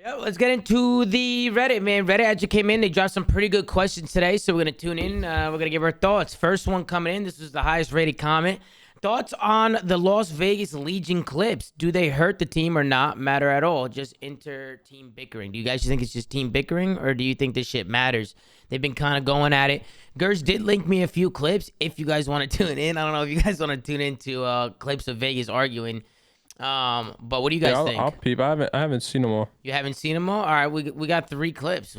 Yeah, let's get into the Reddit, man. Reddit actually came in. They dropped some pretty good questions today, so we're going to tune in. We're going to give our thoughts. First one coming in. This is the highest rated comment. Thoughts on the Las Vegas Legion clips. Do they hurt the team or not matter at all? Just inter-team bickering. Do you guys think it's just team bickering, or do you think this shit matters? They've been kind of going at it. Gers did link me a few clips if you guys want to tune in. I don't know if you guys want to tune into clips of Vegas arguing. But what do you guys think? I'll peep. I haven't seen them all. You haven't seen them all? All right, we got 3 clips.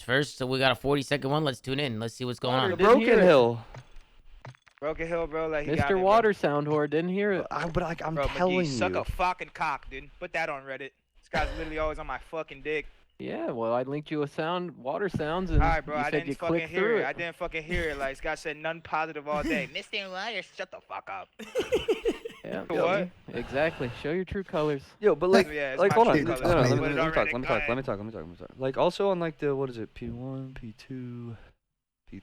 First, so we got a 40-second one. Let's tune in. Let's see what's going on. Broken Hill. Broken Hill, bro. Like he got Mr. me, Water Sound Whore didn't hear it. But like I'm telling you, suck a fucking cock, dude. Put that on Reddit. This guy's literally always on my fucking dick. Yeah, well, I linked you a water sounds, and All right, bro. you I said you didn't fucking clicked hear through it. I didn't fucking hear it. Like this guy said, none positive all day. Mr. Water, shut the fuck up. Yeah, What? exactly. Show your true colors. Yo, but like, Yeah, it's like, my hold on. true No, colors. no, Put let it me on talk. Reddit. Let me Go talk. ahead. Like, also on like the what is it? P1, P2,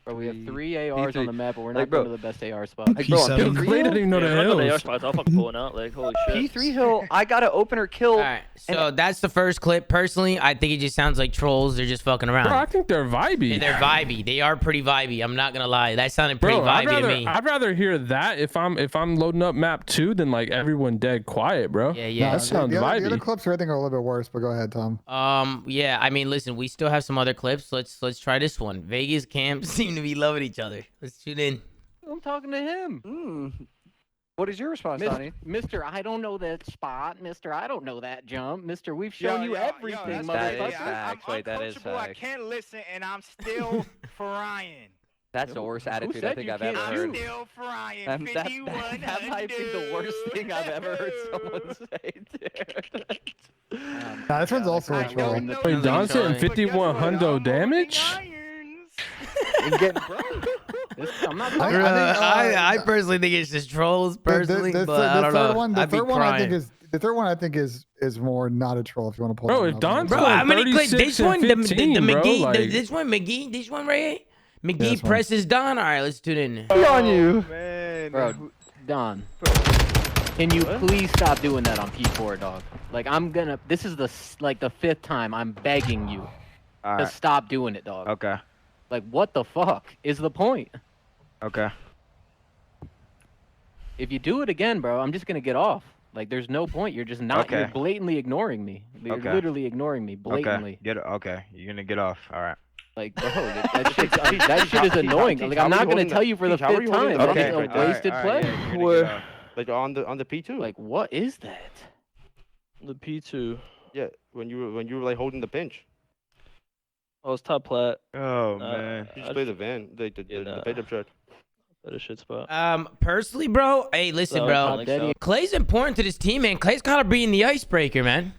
Bro, we have 3 ARs on the map, but we're not Like, bro, going to the best AR spot. Like, bro, on P7. P3 Clay didn't even know the hills. I'll fucking pull it out. Like, holy shit. P3 hill, I got an opener kill. All right, so that's the first clip. Personally, I think it just sounds like trolls. They're just fucking around. Bro, I think they're vibey. Yeah, they're vibey. They are pretty vibey. I'm not gonna lie. That sounded pretty Bro, vibey to me. I'd rather hear that if I'm loading up map 2 than like everyone dead quiet, bro. Yeah. That sounds the vibey. other clips I think are a little bit worse, but go ahead, Tom. Yeah. I mean, listen, we still have some other clips. Let's try this one. Vegas camps seem to be loving each other. Let's tune in. I'm talking to him. What is your response, Donnie? Mr. I don't know that spot. Mr. I don't know that jump. Mr. We've shown you everything, motherfucker. I'm uncomfortable, I can't listen, and I'm still frying. That's the worst attitude I said think you I've ever can't heard. I'm still frying. That 5100. might be the worst thing I've ever heard someone say, dude. Nah, this one's also a I troll. don't know Wait, the Don's reason, hitting but guess what? 51 hundo I'm damage? holding irons. He's getting I'm not I talking think, I personally think it's just trolls, personally, but I don't know. The I'd be third one I think crying. the third one I think is more not a troll if you want to pull. Bro, that if one Don's up. Bro, how many clips? 36 This one, and the 15, bro, McGee, like- this one right here. McGee this one. presses Don. All right, let's tune in. on you. Man. Bro, Don. Can you please stop doing that on P4, dog? Like, this is the 5th time I'm begging you to stop doing it, dog. Okay. Like, what the fuck is the point? Okay. If you do it again, bro, I'm just gonna get off. Like, there's no point. You're just not. Okay. You're blatantly ignoring me. You're Okay. literally ignoring me blatantly. Okay. Okay. You're gonna get off. All right. Like, bro, that shit is annoying. Like, I'm not gonna tell you for the 5th time. Like, Okay. it's a wasted play. Play. Like on the P2. Like, what is that? The P2. yeah, when you were like holding the pinch. Oh, it's top plat. Oh man. You just play the van, the pay-up shot. Better shit spot. Personally, bro. Hey, listen, So, bro. like so. Clay's important to this team, man. Clay's kind of being the icebreaker, man.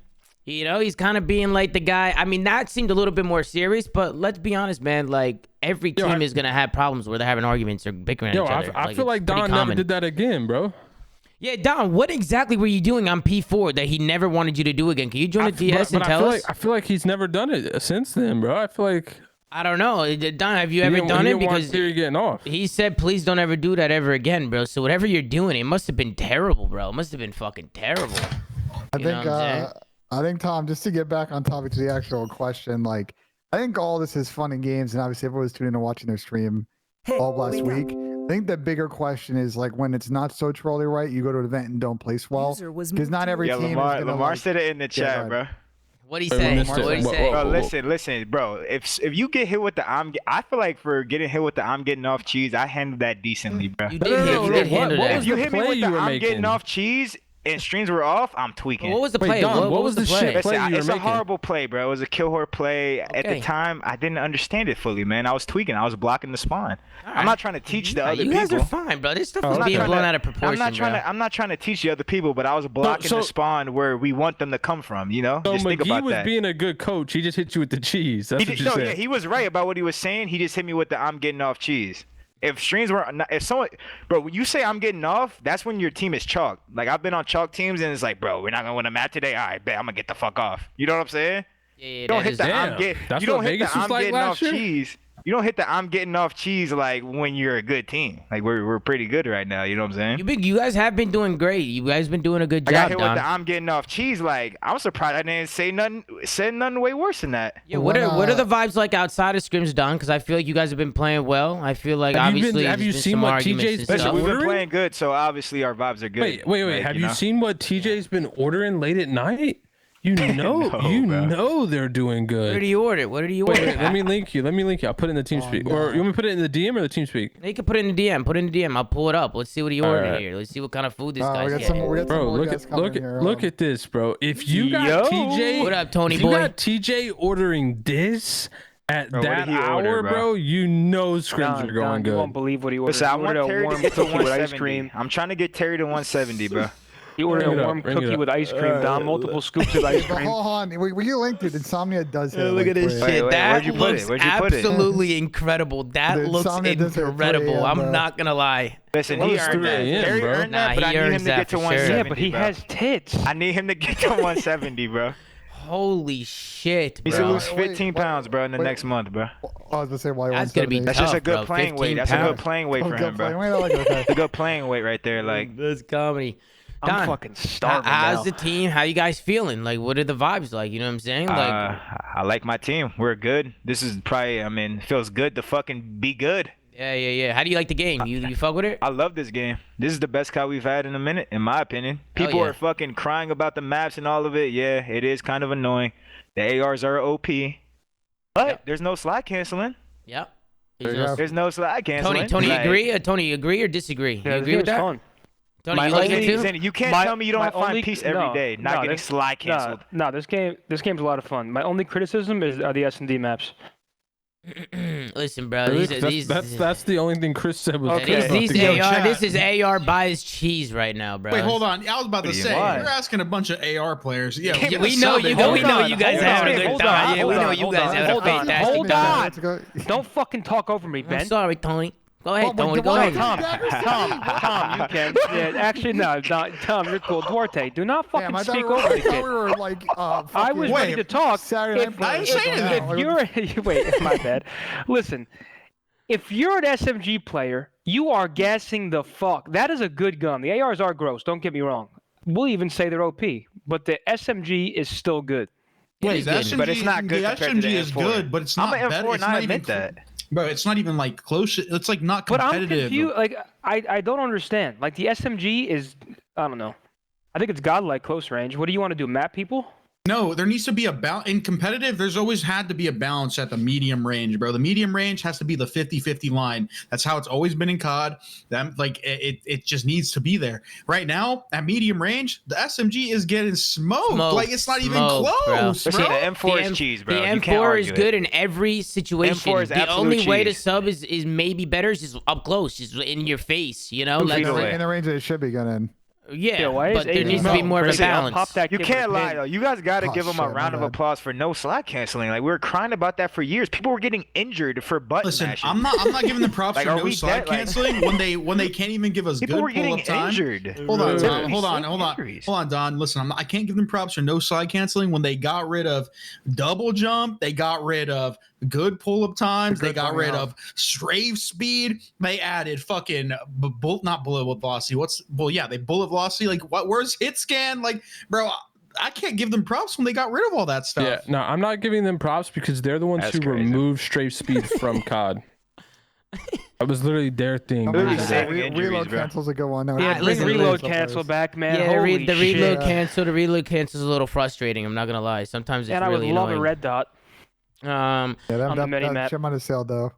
You know, he's kind of being like the guy. I mean, that seemed a little bit more serious, but let's be honest, man. Like, every team is gonna have problems where they're having arguments or bickering at each other. I feel like it's pretty Don never common. did that again, bro. Yeah, Don, what exactly were you doing on P4 that he never wanted you to do again? Can you join the DS and tell us? I feel like he's never done it since then, bro. I feel like I don't know. Don, have you ever done it? Because Theory getting off. he said, please don't ever do that ever again, bro. So whatever you're doing, it must have been terrible, bro. It must have been fucking terrible. I think Tom, just to get back on topic to the actual question, like I think all this is fun and games, and obviously everyone was tuning in and watching their stream all last week. I think the bigger question is like when it's not so trolly, right? You go to an event and don't place well because not every team. Lamar said it in the chat, bro. What'd he say? What'd he say? Bro, listen, bro. If you get hit with the I feel like for getting hit with the I'm getting off cheese, I handled that decently, bro. You did handle that. If you hit me with the I'm getting off cheese and streams were off, I'm tweaking. What was the play? Don, what was the play? shit play you were It's a making? horrible play, bro. It was a kill whore play. At the time, I didn't understand it fully, man. I was tweaking. I was blocking the spawn. I'm not trying to teach the other people. You guys are fine, bro. This stuff is being blown out of proportion, I'm not trying to teach the other people, but I was blocking the spawn where we want them to come from. You know, So just think about McGee was that. being a good coach. He just hit you with the cheese. That's what you said. Yeah, he was right about what he was saying. He just hit me with the I'm getting off cheese. If streams were, if someone, bro, when you say I'm getting off, that's when your team is chalk. Like I've been on chalk teams, and it's like, bro, we're not gonna win a match today. All right, bet I'm gonna get the fuck off. You know what I'm saying? Yeah, You don't hit the I'm getting. That's You don't what hit Vegas the was I'm like getting last off year? cheese. You don't hit the I'm getting off cheese like when you're a good team. Like we're pretty good right now. You know what I'm saying? You guys have been doing great. You guys been doing a good I got job, hit Don. with the I'm getting off cheese. Like I'm surprised I didn't say nothing. Said nothing way worse than that. Yeah, what are the vibes like outside of scrims, Don? Because I feel like you guys have been playing well. I feel like Have you obviously have you there's been seen some what arguments TJ's and been stuff. We've been ordering? playing good, so obviously our vibes are good. Wait. Like, Have you you know? seen what TJ's been ordering late at night? You know, No, you bro. know they're doing What did good. he order? What did he Wait, order? let me link you. I'll put it in the team speak. Or you want me to put it in the DM or the team speak? They can put it in the DM. Put it in the DM. I'll pull it up. Let's see what he ordered right. here. Let's see what kind of food this we guy's got getting. some, we got some Bro, more look guys at coming here. look at this, bro. If you got Yo. TJ, What up, Tony if boy? you got TJ ordering this at Bro, what that did he hour, order, bro, bro? you know scrims are going You won't good. believe what he ordered. Listen, I He want ordered a Terry to warm get to cookie with ice 170. cream. I'm trying to get Terry to 170, bro. He ordered Bring it a up, warm bring it cookie up. with ice cream, Dom. Multiple scoops of ice But cream. hold on, we linked it. Insomnia does hit. Look at this Wait, shit. wait, That where'd you put it? looks Where'd you put it? absolutely incredible. That Dude, looks Insomnia does hit at 3 incredible. a.m., I'm bro. not gonna lie. Listen, Well, he it's earned 3 that. a.m., Terry bro. earned Nah, that, but he I need him earns to that get to for sure. 170. Yeah, but he bro. has tits. I need him to get to 170, bro. Holy shit, He's gonna bro. lose 15 pounds, bro, in the next month, bro. I was gonna say why. That's gonna be That's tough, just a good bro. playing weight. 15 That's a good pounds. playing weight for him, bro. It's a good playing weight right there. Like, This comedy. Don, I'm fucking starving how's now. the team? How you guys feeling? Like, what are the vibes like? You know what I'm saying? Like, I like my team. We're good. This is probably, I mean, it feels good to fucking be good. yeah. How do you like the game? You fuck with it? I love this game. This is the best COD we've had in a minute, in my opinion. People yeah. are fucking crying about the maps and all of it. Yeah, it is kind of annoying. The ARs are OP, but there's no slide canceling. Yep. There's no slide canceling. Tony, Like, agree? Tony, agree or disagree? Yeah, you agree with that? Fun. Tony, you like it too? Zanny, you can't tell me you don't find peace every day, not getting slide canceled. No, this game's a lot of fun. My only criticism are the S&D maps. Listen, bro. That's the only thing Chris said was These AR. This is AR buys cheese right now, bro. Wait, hold on. I was about to say Why? you're asking a bunch of AR players. Yeah, we know you. We know you guys having a good time. Yeah, we know you guys having a fantastic Hold time. on. Don't fucking talk over me, Ben. I'm sorry, Tony. Go ahead, Tony. Go ahead. Tom, you can. Yeah, actually, no, Tom, you're cool. Duarte, do not fucking speak over the kid. We were like, I was ready to talk. Saturday night I didn't say anything. If you're, wait, my bad. Listen, if you're an SMG player, you are gassing the fuck. That is a good gun. The ARs are gross. Don't get me wrong. We'll even say they're OP, but the SMG is still good. Wait, the SMG, but it's not good the compared to SMG the is M4. good, but it's not I'm an better. M4 It's and I not even admit that. Bro, it's not even like close. It's like not But I'm competitive. confused. Like, I don't understand. Like, the SMG is, I don't know. I think it's godlike close range. What do you want to do, map people? No, there needs to be a balance. In competitive, there's always had to be a balance at the medium range, bro. The medium range has to be the 50-50 line. That's how it's always been in COD. It just needs to be there. Right now, at medium range, the SMG is getting smoked. Like, it's not even close, bro. bro. The M4 is cheese, bro. The You can't M4 argue is it. good in every situation. M4 is the absolute only way to cheese. sub is maybe better is just up close, just in your face, you know? feet away. in the range that it should be going in. Yeah, why is but there 80 needs to be more of a Listen, I'll balance. pop that You kid can't with a lie pin. though. You guys got to Oh, give them a shit, round my of bad. applause for no slide canceling. Like, we were crying about that for years. People were getting injured for button Listen, mashing. I'm not giving the props Like, for are no we slide dead? Like- canceling when they can't even give us People good were getting pull-up time. injured. Hold on, Literally Tom. Hold on, injuries. Don. Listen, I can't give them props for no slide canceling when they got rid of double jump. They got rid of good pull-up times. They got rid of strafe speed. They added fucking not bullet velocity. They bullet velocity. Like, where's hit scan? Like, bro, I can't give them props when they got rid of all that stuff. Yeah, no, I'm not giving them props because they're the ones That's who crazy. removed strafe speed from COD. That was literally their thing. Literally saving injuries, Reload bro. cancels a good one. No, Yeah, Alright, bring listen, reload listen. cancel back, man. Yeah, Holy the reload shit. cancel. The reload cancel is a little frustrating. I'm not gonna lie. Sometimes it's And I would really love annoying. a red dot. Um, Yeah, on the mini that map. shit might have sailed though.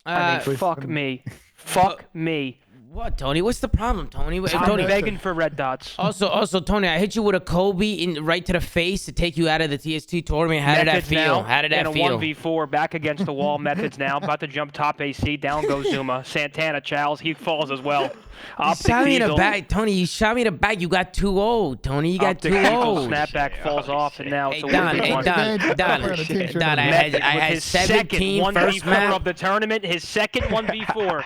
I uh, mean, fuck me. Fuck me. what, Tony? What's the problem, Tony? I'm Tony. begging for red dots. Also, Tony, I hit you with a Kobe right to the face to take you out of the TS2 tournament. How did that Methods feel? now, How did that in feel? a 1v4 back against the wall. Methods now. About to jump top AC. Down goes ZooMaa. Santana Charles. He falls as well. You Optic shot me in the Diesel. back, Tony. You shot me in the back. You got too old, Tony. You got Optic too Diesel old. snapback falls off, and now Hey, it's a Don, 1v1. Don, I Method had with his 17 second first 1v4 map. of the tournament. His second 1v4.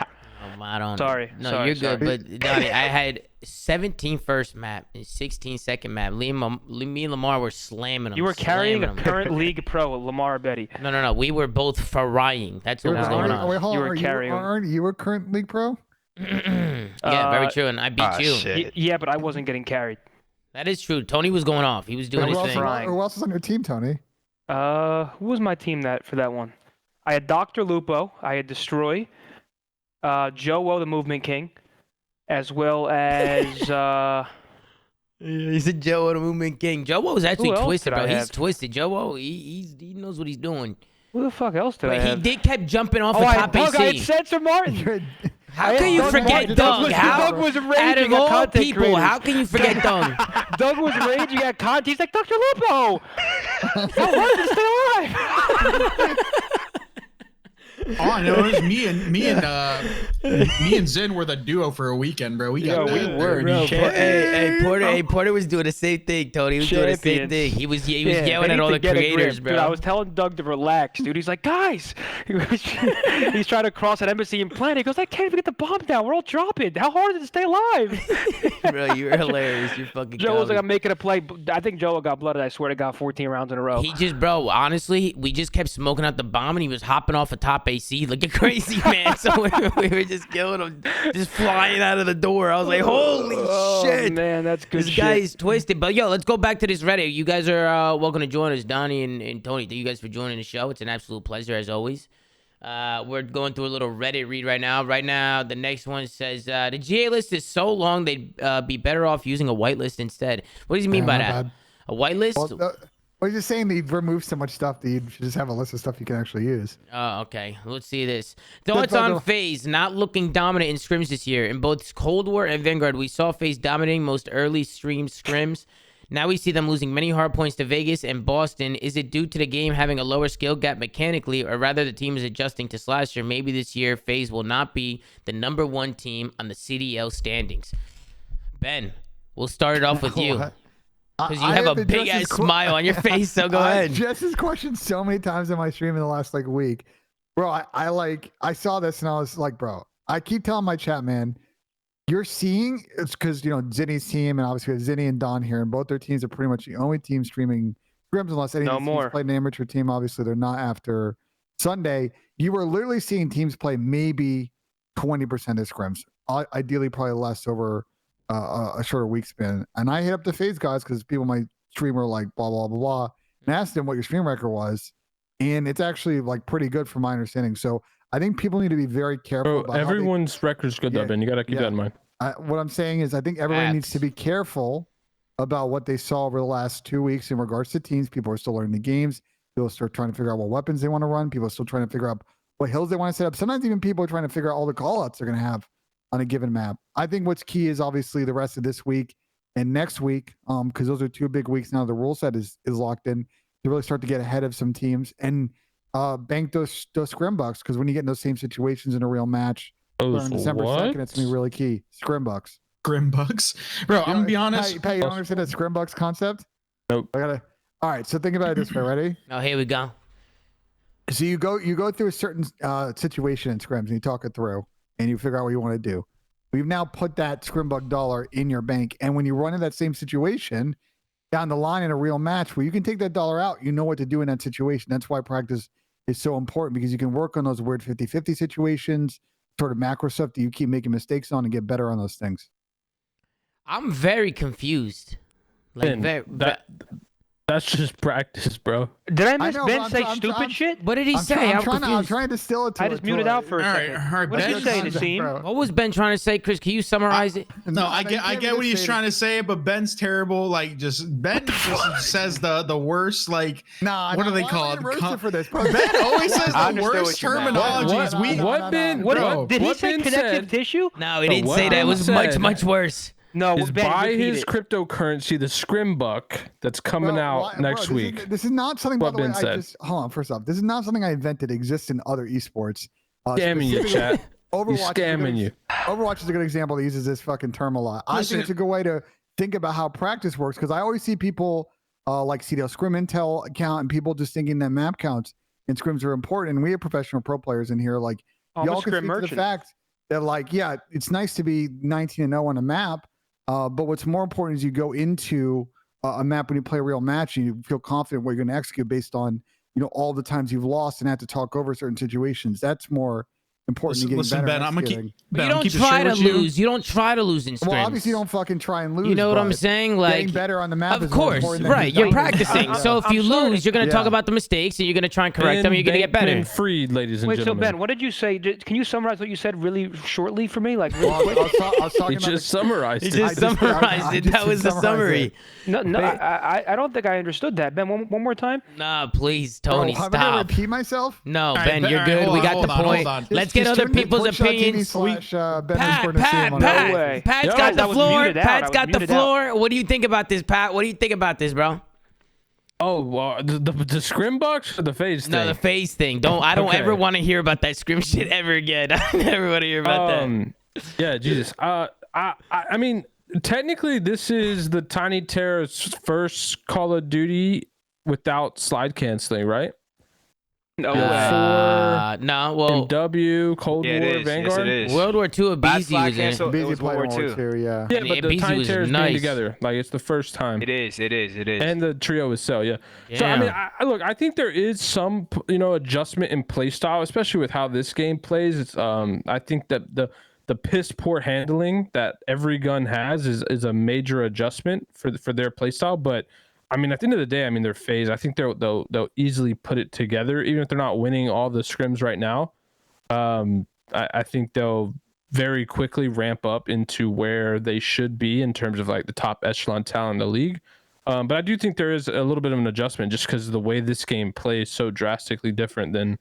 I don't. Sorry, No, sorry, you're sorry. good. But Donnie, I had 17 first map and 16 second map. Me and Lamar were slamming them. You were carrying a slamming 'em. current league pro, Lamar Betty. No. We were both frying. That's what was going on. Wait, hold You on. were carrying him. Aren't you a current league pro? Yeah, very true. And I beat you. Shit. Yeah, but I wasn't getting carried. That is true. Tony was going off. He was doing his Who thing. else is on your team, Tony? Who was my team for that one? I had Dr. Lupo. I had Destroy. Joe-O, the Movement King. As well as... He's a Joe the Movement King. Joe was actually Who else twisted, did I bro. He's have? twisted. Joe, he knows what he's doing. Who the fuck else did I But he have? did kept jumping off Oh, of I had top Doug. I had AC. Sensor Martin. How can you Doug forget Martin. Doug? How? Doug was Out raging of at all content people, creators. how can you forget Doug? Doug was raging at content. He's like, Dr. Lupo! How hard to stay alive? All I know is me and Me and Zen were the duo for a weekend, bro. We got we were, Bro, Shit. Porter was doing the same thing, Tony. He was doing the same Champions. thing. He was Yeah, yelling they at need all to the get a creators, grip. bro. Dude, I was telling Doug to relax, dude. He's like, guys, he's trying to cross an embassy in Planet. He goes, I can't even get the bomb down. We're all dropping. How hard is it to stay alive? Bro, you're hilarious. You're fucking Joe was like, comedy. I'm making a play. I think Joe got blooded. I swear to God, 14 rounds in a row. He just, bro, honestly, we just kept smoking out the bomb and he was hopping off a top AC like a crazy man. So we were just killing him, just flying out of the door. I was like, holy shit. Man, that's good This shit. guy is twisted. But yo, let's go back to this Reddit. You guys are welcome to join us, Donnie and Tony. Thank you guys for joining the show. It's an absolute pleasure as always. We're going through a little Reddit read right now. Right now, the next one says, the GA list is so long they'd be better off using a whitelist instead. What does he mean by that? bad. A whitelist? Well, he's just saying they've removed so much stuff that you should just have a list of stuff you can actually use. Oh, okay. Let's see this. Thoughts on FaZe not looking dominant in scrims this year. In both Cold War and Vanguard, we saw FaZe dominating most early stream scrims. Now we see them losing many hard points to Vegas and Boston. Is it due to the game having a lower skill gap mechanically, or rather the team is adjusting to Slasher? Maybe this year FaZe will not be the #1 team on the CDL standings. Ben, we'll start it off with you. Because you have a big ass smile on your face, so go ahead. Just this question so many times in my stream in the last like week. Bro, I saw this and I was like, bro, I keep telling my chat, man, you're seeing it's because Zinni's team and obviously Zinni and Don here, and both their teams are pretty much the only team streaming scrims unless any of the teams play an amateur team. Obviously, they're not after Sunday. You were literally seeing teams play maybe 20% of scrims. Ideally, probably less over a shorter week span. And I hit up the FaZe guys because people in my stream were like blah blah blah blah, and asked them what your stream record was, and it's actually like pretty good from my understanding. So I think people need to be very careful. Bro, everyone's record's good though, Ben. You gotta keep that in mind. What I'm saying is I think everyone needs to be careful about what they saw over the last 2 weeks in regards to teams. People are still learning the games. People start trying to figure out what weapons they want to run. People are still trying to figure out what hills they want to set up. Sometimes even people are trying to figure out all the callouts they're going to have on a given map. I think what's key is obviously the rest of this week and next week, because those are 2 big weeks now. The rule set is locked in to really start to get ahead of some teams and bank those scrim bucks, because when you get in those same situations in a real match, on December 2nd, it's gonna be really key. Scrim bucks. Scrim bucks, bro. I'm gonna be honest. Pat, you don't understand that scrim bucks concept? Nope. All right, so think about it this way. Ready? Oh, here we go. So you go through a certain situation in scrims and you talk it through and you figure out what you want to do. We've now put that scrimbuck dollar in your bank, and when you run in that same situation down the line in a real match where you can take that dollar out, you know what to do in that situation. That's why practice is so important, because you can work on those weird 50-50 situations, sort of macro stuff that you keep making mistakes on, and get better on those things. I'm very confused. Like, that's just practice, bro. Did I miss Ben say stupid shit? What did he say? I'm trying to distill it to I just muted out for a second. What did you say, Nassim? What was Ben trying to say, Chris? Can you summarize it? No, I get what he's trying to say, but Ben's terrible. Like, Ben just says the worst. Like, what are they called? For this, Ben always says the worst terminologies. What Ben? What did he say? Connective tissue? No, he didn't say that. It was much worse. No, is Ben, buy his it. cryptocurrency, the scrim buck that's coming out next week. This is not something, by the way, Ben said. hold on, first off, this is not something I invented. It exists in other esports. Scamming you, chat. He's scamming you. Overwatch is a good example that uses this fucking term a lot. I think it's a good way to think about how practice works, because I always see people like CDL Scrim Intel account and people just thinking that map counts and scrims are important. And we have professional pro players in here. Like, y'all can speak to the fact that, like, yeah, it's nice to be 19-0 on a map. But what's more important is you go into a map when you play a real match and you feel confident what you're going to execute based on, all the times you've lost and had to talk over certain situations. That's more important than getting better. Ben, I'm gonna keep. You don't try to lose. You don't try to lose in scrims. Well, obviously, you don't fucking try and lose. You know what I'm saying? Like, getting better on the map. Of course, right? You're practicing. So if you lose, you're gonna talk about the mistakes and you're gonna try and correct them. And you're gonna get better. Freed, ladies and Wait, gentlemen. so Ben, what did you say? Can you summarize what you said really shortly for me? Like, really quick? I was talking He just summarized it. He just summarized it. That was the summary. No, I don't think I understood that. Ben, one more time. Nah, please, Tony, stop. Am I gonna repeat myself? No, Ben, you're good. We got the point. Let's get other people's opinions. Pat's got the floor. Pat's got the floor. What do you think about this, Pat? What do you think about this, bro? Oh, well, the scrim box or the FaZe thing? No, the FaZe thing. I don't Okay. ever want to hear about that scrim shit ever again. I never want to hear about that. Yeah, Jesus. I mean, technically, this is the Tiny Terror's first Call of Duty without slide canceling, right? No way. No, well, MW, Cold Yeah, War, it is. Vanguard. Yes, it is. World War II, Last Abizi slide was in. cancel, it Busy was World playing War II. yeah. Yeah, And but the Abizi Tiny was Terror's nice. being together. Like, it's the first time. It is. It is. It is. And the trio is so, yeah. So, I mean, look, I think there is some, adjustment in play style, especially with how this game plays. It's, I think that the piss poor handling that every gun has is a major adjustment for their play style. But I mean, at the end of the day, I mean, they're FaZe. I think they'll easily put it together, even if they're not winning all the scrims right now. I think they'll very quickly ramp up into where they should be in terms of like the top echelon talent in the league. But I do think there is a little bit of an adjustment just because of the way this game plays so drastically different than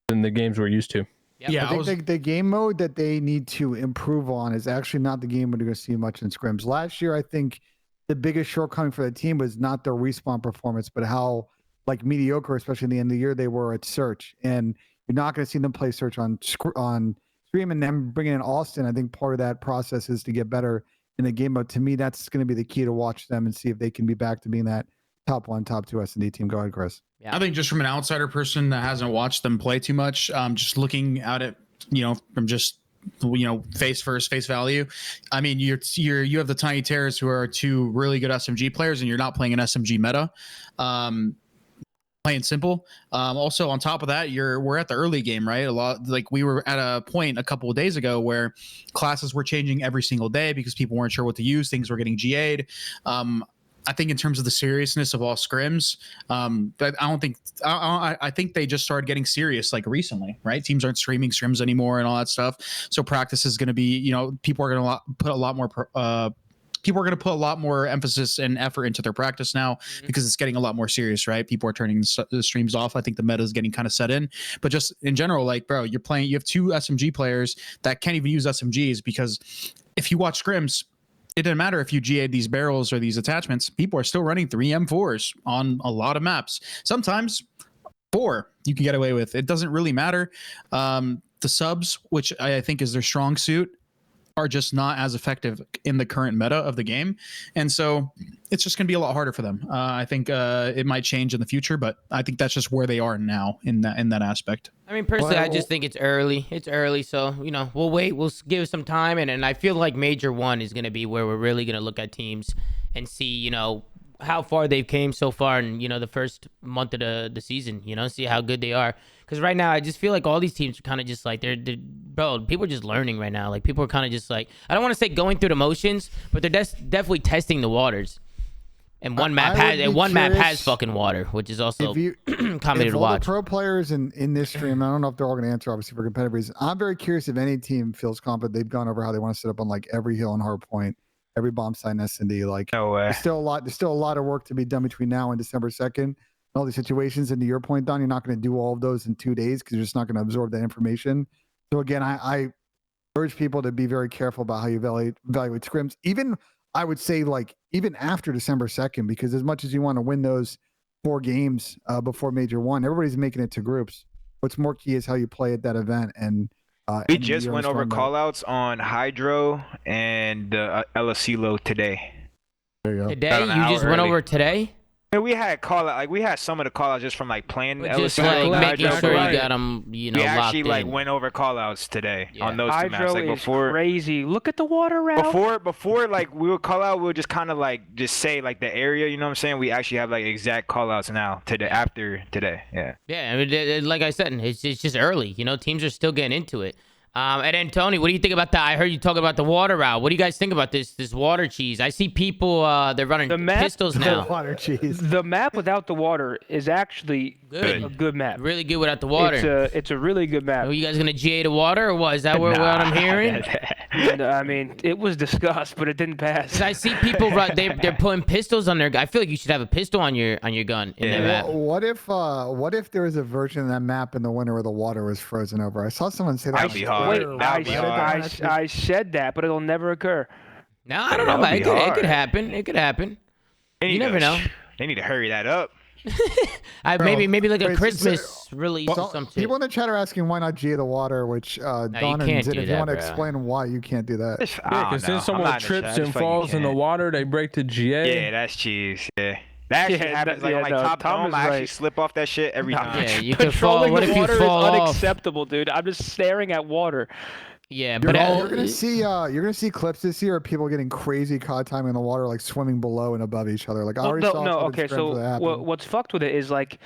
the games we're used to. Yep. Yeah, I think the game mode that they need to improve on is actually not the game we're going to see much in scrims. Last year, I think the biggest shortcoming for the team was not their respawn performance, but how like mediocre, especially in the end of the year, they were at search. And you're not going to see them play search on stream, and then bringing in Austin. I think part of that process is to get better in the game mode. To me, that's going to be the key to watch them and see if they can be back to being that top 1, top 2 S&D team. Go ahead, Chris. Yeah. I think just from an outsider person that hasn't watched them play too much, just looking at it, from just face value. I mean, you have the Tiny Terrors who are 2 really good SMG players, and you're not playing an SMG meta. Playing simple. Also, on top of that, we're at the early game, right? A lot like we were at a point a couple of days ago where classes were changing every single day because people weren't sure what to use. Things were getting GA'd. I think in terms of the seriousness of all scrims, but I think they just started getting serious like recently, right? Teams aren't streaming scrims anymore and all that stuff. So practice is going to be, people are going to put a lot more. People are going to put a lot more emphasis and effort into their practice now because it's getting a lot more serious, right? People are turning the streams off. I think the meta is getting kind of set in, but just in general, like, bro, you have 2 SMG players that can't even use SMGs because if you watch scrims, it didn't matter if you GA'd these barrels or these attachments. People are still running 3 M4s on a lot of maps. Sometimes 4 you can get away with. It doesn't really matter. The subs, which I think is their strong suit, are just not as effective in the current meta of the game. And so it's just going to be a lot harder for them. I think it might change in the future, but I think that's just where they are now in that aspect. I mean, personally, I just think it's early. It's early, so, we'll wait. We'll give it some time, and I feel like Major 1 is going to be where we're really going to look at teams and see, how far they've came so far in, the first month of the season, see how good they are. Because right now, I just feel like all these teams are kind of just like, bro, people are just learning right now. Like, people are kind of just like, I don't want to say going through the motions, but they're definitely testing the waters. And one map has fucking water, which is also comedy to watch. The pro players in this stream, I don't know if they're all going to answer, obviously, for competitive reasons. I'm very curious if any team feels confident they've gone over how they want to set up on like every hill and hard point, every bomb site in S&D. Like, no way. There's still a lot of work to be done between now and December 2nd. All these situations, and to your point, Don, you're not going to do all of those in 2 days because you're just not going to absorb that information. So again, I urge people to be very careful about how you evaluate scrims. Even I would say like even after December 2nd, because as much as you want to win those 4 games before Major 1, everybody's making it to groups. What's more key is how you play at that event. And we just went over callouts on Hydro and LSCLO today. There you go. Today? You just went over today? Yeah, we had we had some of the call outs just from like playing just LSU, like making sure right. you got them, we locked actually in. like went over call outs today on those 2 maps. Hydro Like is before crazy. Look at the water route. Before like we would call out, we would just kind of like just say like the area, you know what I'm saying? We actually have like exact call outs now today after today. Yeah. Yeah, I mean, like I said, it's just early. Teams are still getting into it. And then Tony, what do you think about that? I heard you talk about the water route. What do you guys think about this water cheese? I see people they're running pistols now. Water cheese. The map without the water is actually a good map. Really good without the water. It's a really good map. Are you guys gonna GA the water or what? Is that what I'm hearing? And, I mean, it was discussed, but it didn't pass. I see people they're putting pistols on their. I feel like you should have a pistol on your gun in that map. What if there was a version of that map in the winter where the water was frozen over? I saw someone say that. That'd be hard. Wait, I said that, but it'll never occur. No, I don't know, man. It could happen. It could happen. You never know. They need to hurry that up. Maybe like a wait, Christmas release So, or something. people in the chat are asking why not G of the water, which Don can't and Zid, do if you that, want to bro. explain why you can't do that. Yeah, because then someone trips and falls in the water, they break the GA. Yeah, that's cheese. Yeah. That actually happens like on like Top Tom Dome. is I actually right. slip off that shit every time. Yeah, you could fall. Controlling What the if you water fall is off? unacceptable, dude. I'm just staring at water. Yeah, You're, but you're gonna see clips this year of people getting crazy COD time in the water, like swimming below and above each other. Like I already saw. Okay. So what's fucked with it is like,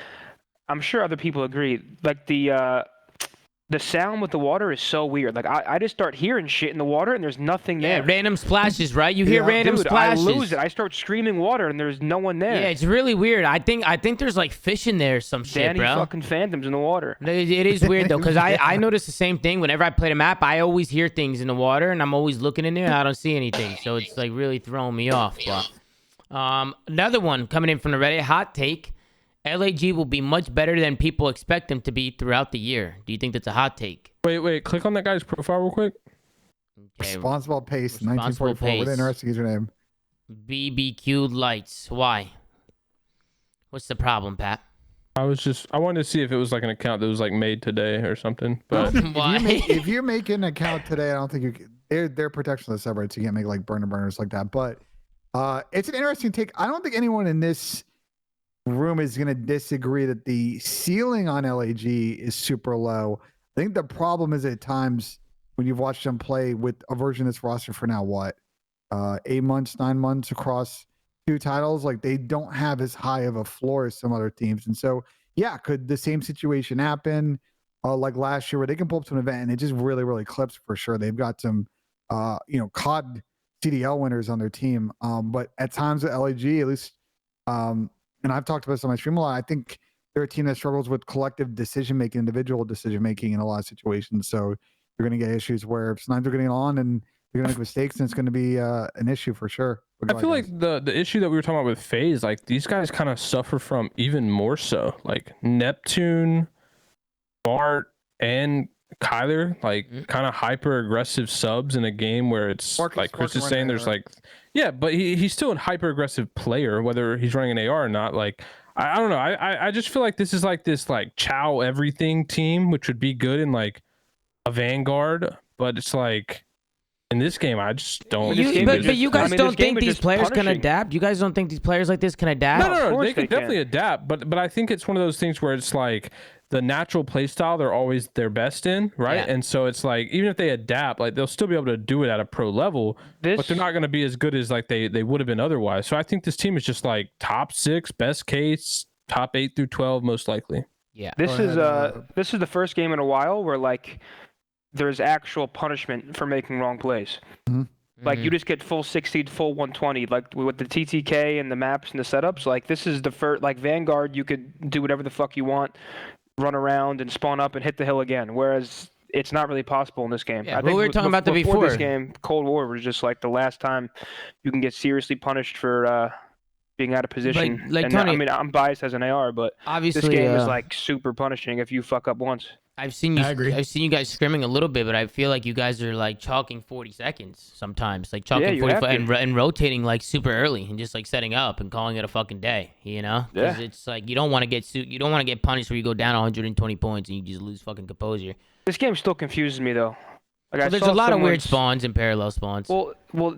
I'm sure other people agree. Like the sound with the water is so weird. Like I just start hearing shit in the water and there's nothing there. Yeah, random splashes, right? You hear random Dude, splashes. I lose it. I start screaming water and there's no one there. Yeah, it's really weird. I think there's like fish in there or some shit, Danny bro. fucking phantoms in the water. It is weird though, because I notice the same thing whenever I play the map. I always hear things in the water and I'm always looking in there and I don't see anything. So it's like really throwing me off. But another one coming in from the Reddit, hot take. LAG will be much better than people expect them to be throughout the year. Do you think that's a hot take? Wait, click on that guy's profile real quick. Okay. Responsible Pace, Responsible 1944. Pace. What an interesting username. BBQ Lights. Why? What's the problem, Pat? I wanted to see if it was like an account that was like made today or something. But Why? If you make an account today, I don't think you can. They're protection of the subreddits. You can't make like burners like that. But it's an interesting take. I don't think anyone in this room is going to disagree that the ceiling on LAG is super low. I think the problem is at times when you've watched them play with a version of this roster for now, 8 months, 9 months across 2 titles, like they don't have as high of a floor as some other teams. And so, yeah, could the same situation happen like last year where they can pull up to an event and it just really, really clips for sure. They've got some, COD CDL winners on their team. But at times at LAG, at least, and I've talked about this on my stream a lot, I think they're a team that struggles with collective decision-making, individual decision-making in a lot of situations. So you're going to get issues where sometimes they're getting on and they're going to make mistakes and it's going to be an issue for sure. I feel like the issue that we were talking about with FaZe, like these guys kind of suffer from even more so. Like Neptune, Bart, and Kyler, like kind of hyper aggressive subs in a game where it's like Chris is saying there's like, yeah, but he's still a hyper aggressive player, whether he's running an AR or not. Like, I don't know. I just feel like this is like this like chow everything team, which would be good in like a Vanguard, but it's like in this game, I just don't. But you guys don't think these players can adapt? You guys don't think these players like this can adapt? No, they can definitely adapt. But I think it's one of those things where it's like the natural play style they're always their best in, right? Yeah. And so it's like even if they adapt, like they'll still be able to do it at a pro level, but they're not going to be as good as like they would have been otherwise. So I think this team is just like top 6, best case, top 8 through 12, most likely. Yeah. This is the first game in a while where like there's actual punishment for making wrong plays. Mm-hmm. Like you just get full 60, full 120, like with the TTK and the maps and the setups. Like this is the first, like Vanguard, you could do whatever the fuck you want, run around and spawn up and hit the hill again. Whereas it's not really possible in this game. Yeah, I think we were talking about that before. This game, Cold War was just like the last time you can get seriously punished for being out of position. Like and Tony, I mean, I'm biased as an AR, but obviously this game is like super punishing if you fuck up once. I've seen you guys scrimming a little bit, but I feel like you guys are like chalking 40 seconds sometimes, like chalking 45 and rotating like super early and just like setting up and calling it a fucking day, you know? Because it's like you don't want to get punished where you go down 120 points and you just lose fucking composure. This game still confuses me though. Like there's a lot of weird spawns and parallel spawns. Well,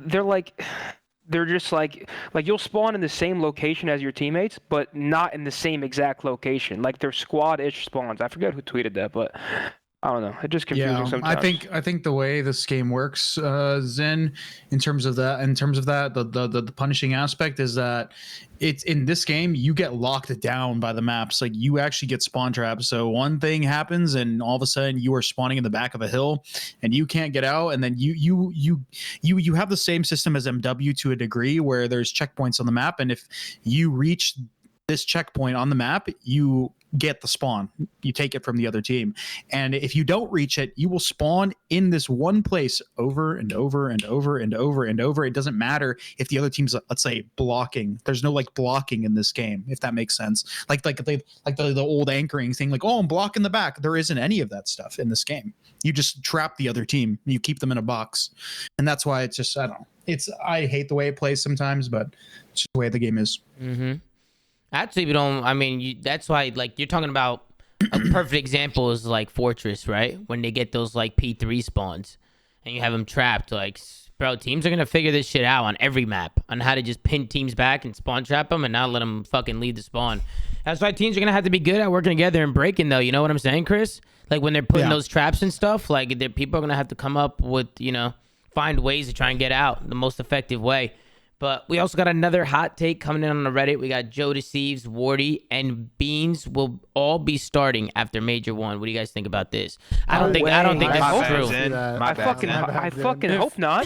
they're just like you'll spawn in the same location as your teammates, but not in the same exact location. Like they're squad-ish spawns. I forget who tweeted that, but I don't know. It just confusing sometimes. I think the way this game works, Zen, in terms of that, the punishing aspect is that it's in this game you get locked down by the maps. Like you actually get spawn trapped. So one thing happens and all of a sudden you are spawning in the back of a hill and you can't get out. And then you have the same system as MW to a degree where there's checkpoints on the map. And if you reach this checkpoint on the map, you get the spawn. You take it from the other team. And if you don't reach it, you will spawn in this one place over and over and over and over and over. It doesn't matter if the other team's, let's say, blocking. There's no like blocking in this game, if that makes sense. Like the old anchoring thing, like, oh, I'm blocking the back. There isn't any of that stuff in this game. You just trap the other team. You keep them in a box. And that's why it's just, I don't know. I hate the way it plays sometimes, but it's just the way the game is. Mm-hmm. Actually, we don't. I mean, that's why, like, you're talking about a perfect example is like Fortress, right? When they get those like P3 spawns and you have them trapped, like, bro, teams are gonna figure this shit out on every map on how to just pin teams back and spawn trap them and not let them fucking leave the spawn. That's why teams are gonna have to be good at working together and breaking, though. You know what I'm saying, Chris? Like when they're putting those traps and stuff, like people are gonna have to come up with, find ways to try and get out the most effective way. But we also got another hot take coming in on the Reddit. We got Joe Deceives, Wardy, and Beans will all be starting after Major 1. What do you guys think about this? I don't think that's true. I fucking hope not.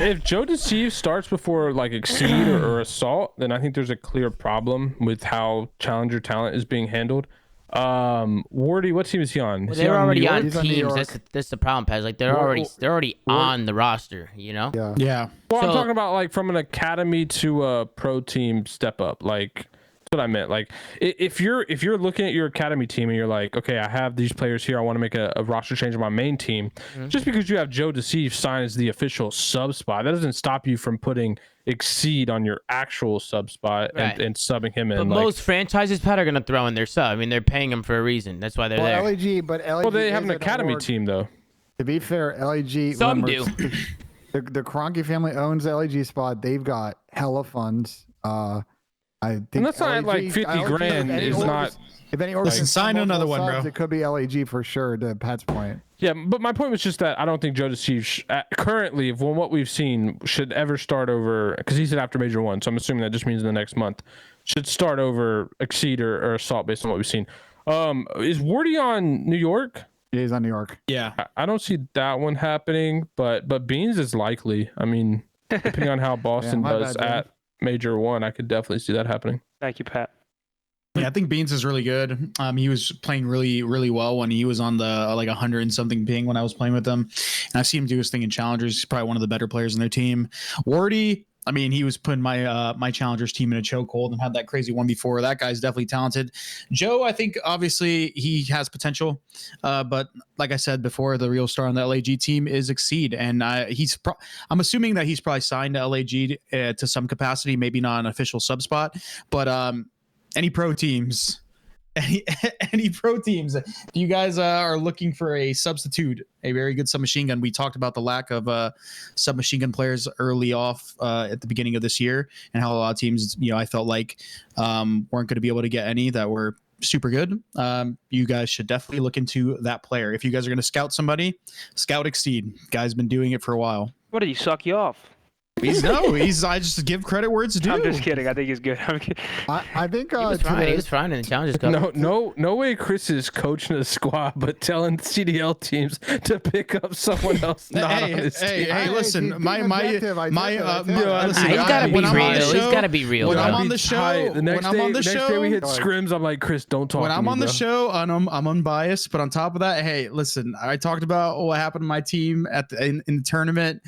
If Joe Deceives starts before like Exceed or Assault, then I think there's a clear problem with how Challenger talent is being handled. Wardy, what team is he on? Well, they're already on teams. That's the problem, Paz. Like they're already on the roster, you know? Yeah. Well, I'm talking about like from an academy to a pro team step up. Like that's what I meant. Like if you're looking at your academy team and you're like, okay, I have these players here, I want to make a roster change on my main team. Just because you have Joe Deceive sign as the official sub spot, that doesn't stop you from putting Exceed on your actual sub spot and subbing him in. But most franchises, Pat, are gonna throw in their sub. I mean, they're paying them for a reason. That's why they're there. Well, they have an academy team though. To be fair, LAG. Some do. The Kroenke family owns the LAG spot. They've got hella funds. I think and that's not like 50 grand is not. If any listen, sign another one, bro. It could be LAG for sure. To Pat's point. Yeah, but my point was just that I don't think Joe Deceive currently, from what we've seen, should ever start over, because he said after Major 1, so I'm assuming that just means in the next month, should start over Exceed or Assault based on what we've seen. Is Wardy on New York? Yeah, he's on New York. Yeah. I don't see that one happening, but Beans is likely. I mean, depending on how Boston does at Major 1, I could definitely see that happening. Thank you, Pat. Yeah, I think Beans is really good. He was playing really, really well when he was on the like 100 and something ping when I was playing with him. And I've seen him do his thing in Challengers. He's probably one of the better players in their team. Wardy, I mean, he was putting my my Challengers team in a chokehold and had that crazy one before. That guy's definitely talented. Joe, I think obviously he has potential, but like I said before, the real star on the LAG team is Exceed, and I'm assuming that he's probably signed to LAG to some capacity, maybe not an official sub spot, but any pro teams, if you guys are looking for a substitute, a very good submachine gun. We talked about the lack of submachine gun players early off at the beginning of this year, and how a lot of teams, I felt like weren't going to be able to get any that were super good. You guys should definitely look into that player. If you guys are going to scout somebody, scout Exceed. Guy's been doing it for a while. What did he suck you off? I just give credit where it's due. I'm just kidding. I think he's good. I think he was fine in the Challengers Cup. No way Chris is coaching a squad, but telling CDL teams to pick up someone else not on his team. Hey, listen, he's gotta be real. He's gotta be real. When I'm on the show, the next day we hit scrims, I'm like, Chris, don't talk to me, when I'm on the show, I'm unbiased, but on top of that, hey, listen, I talked about what happened to my team in the tournament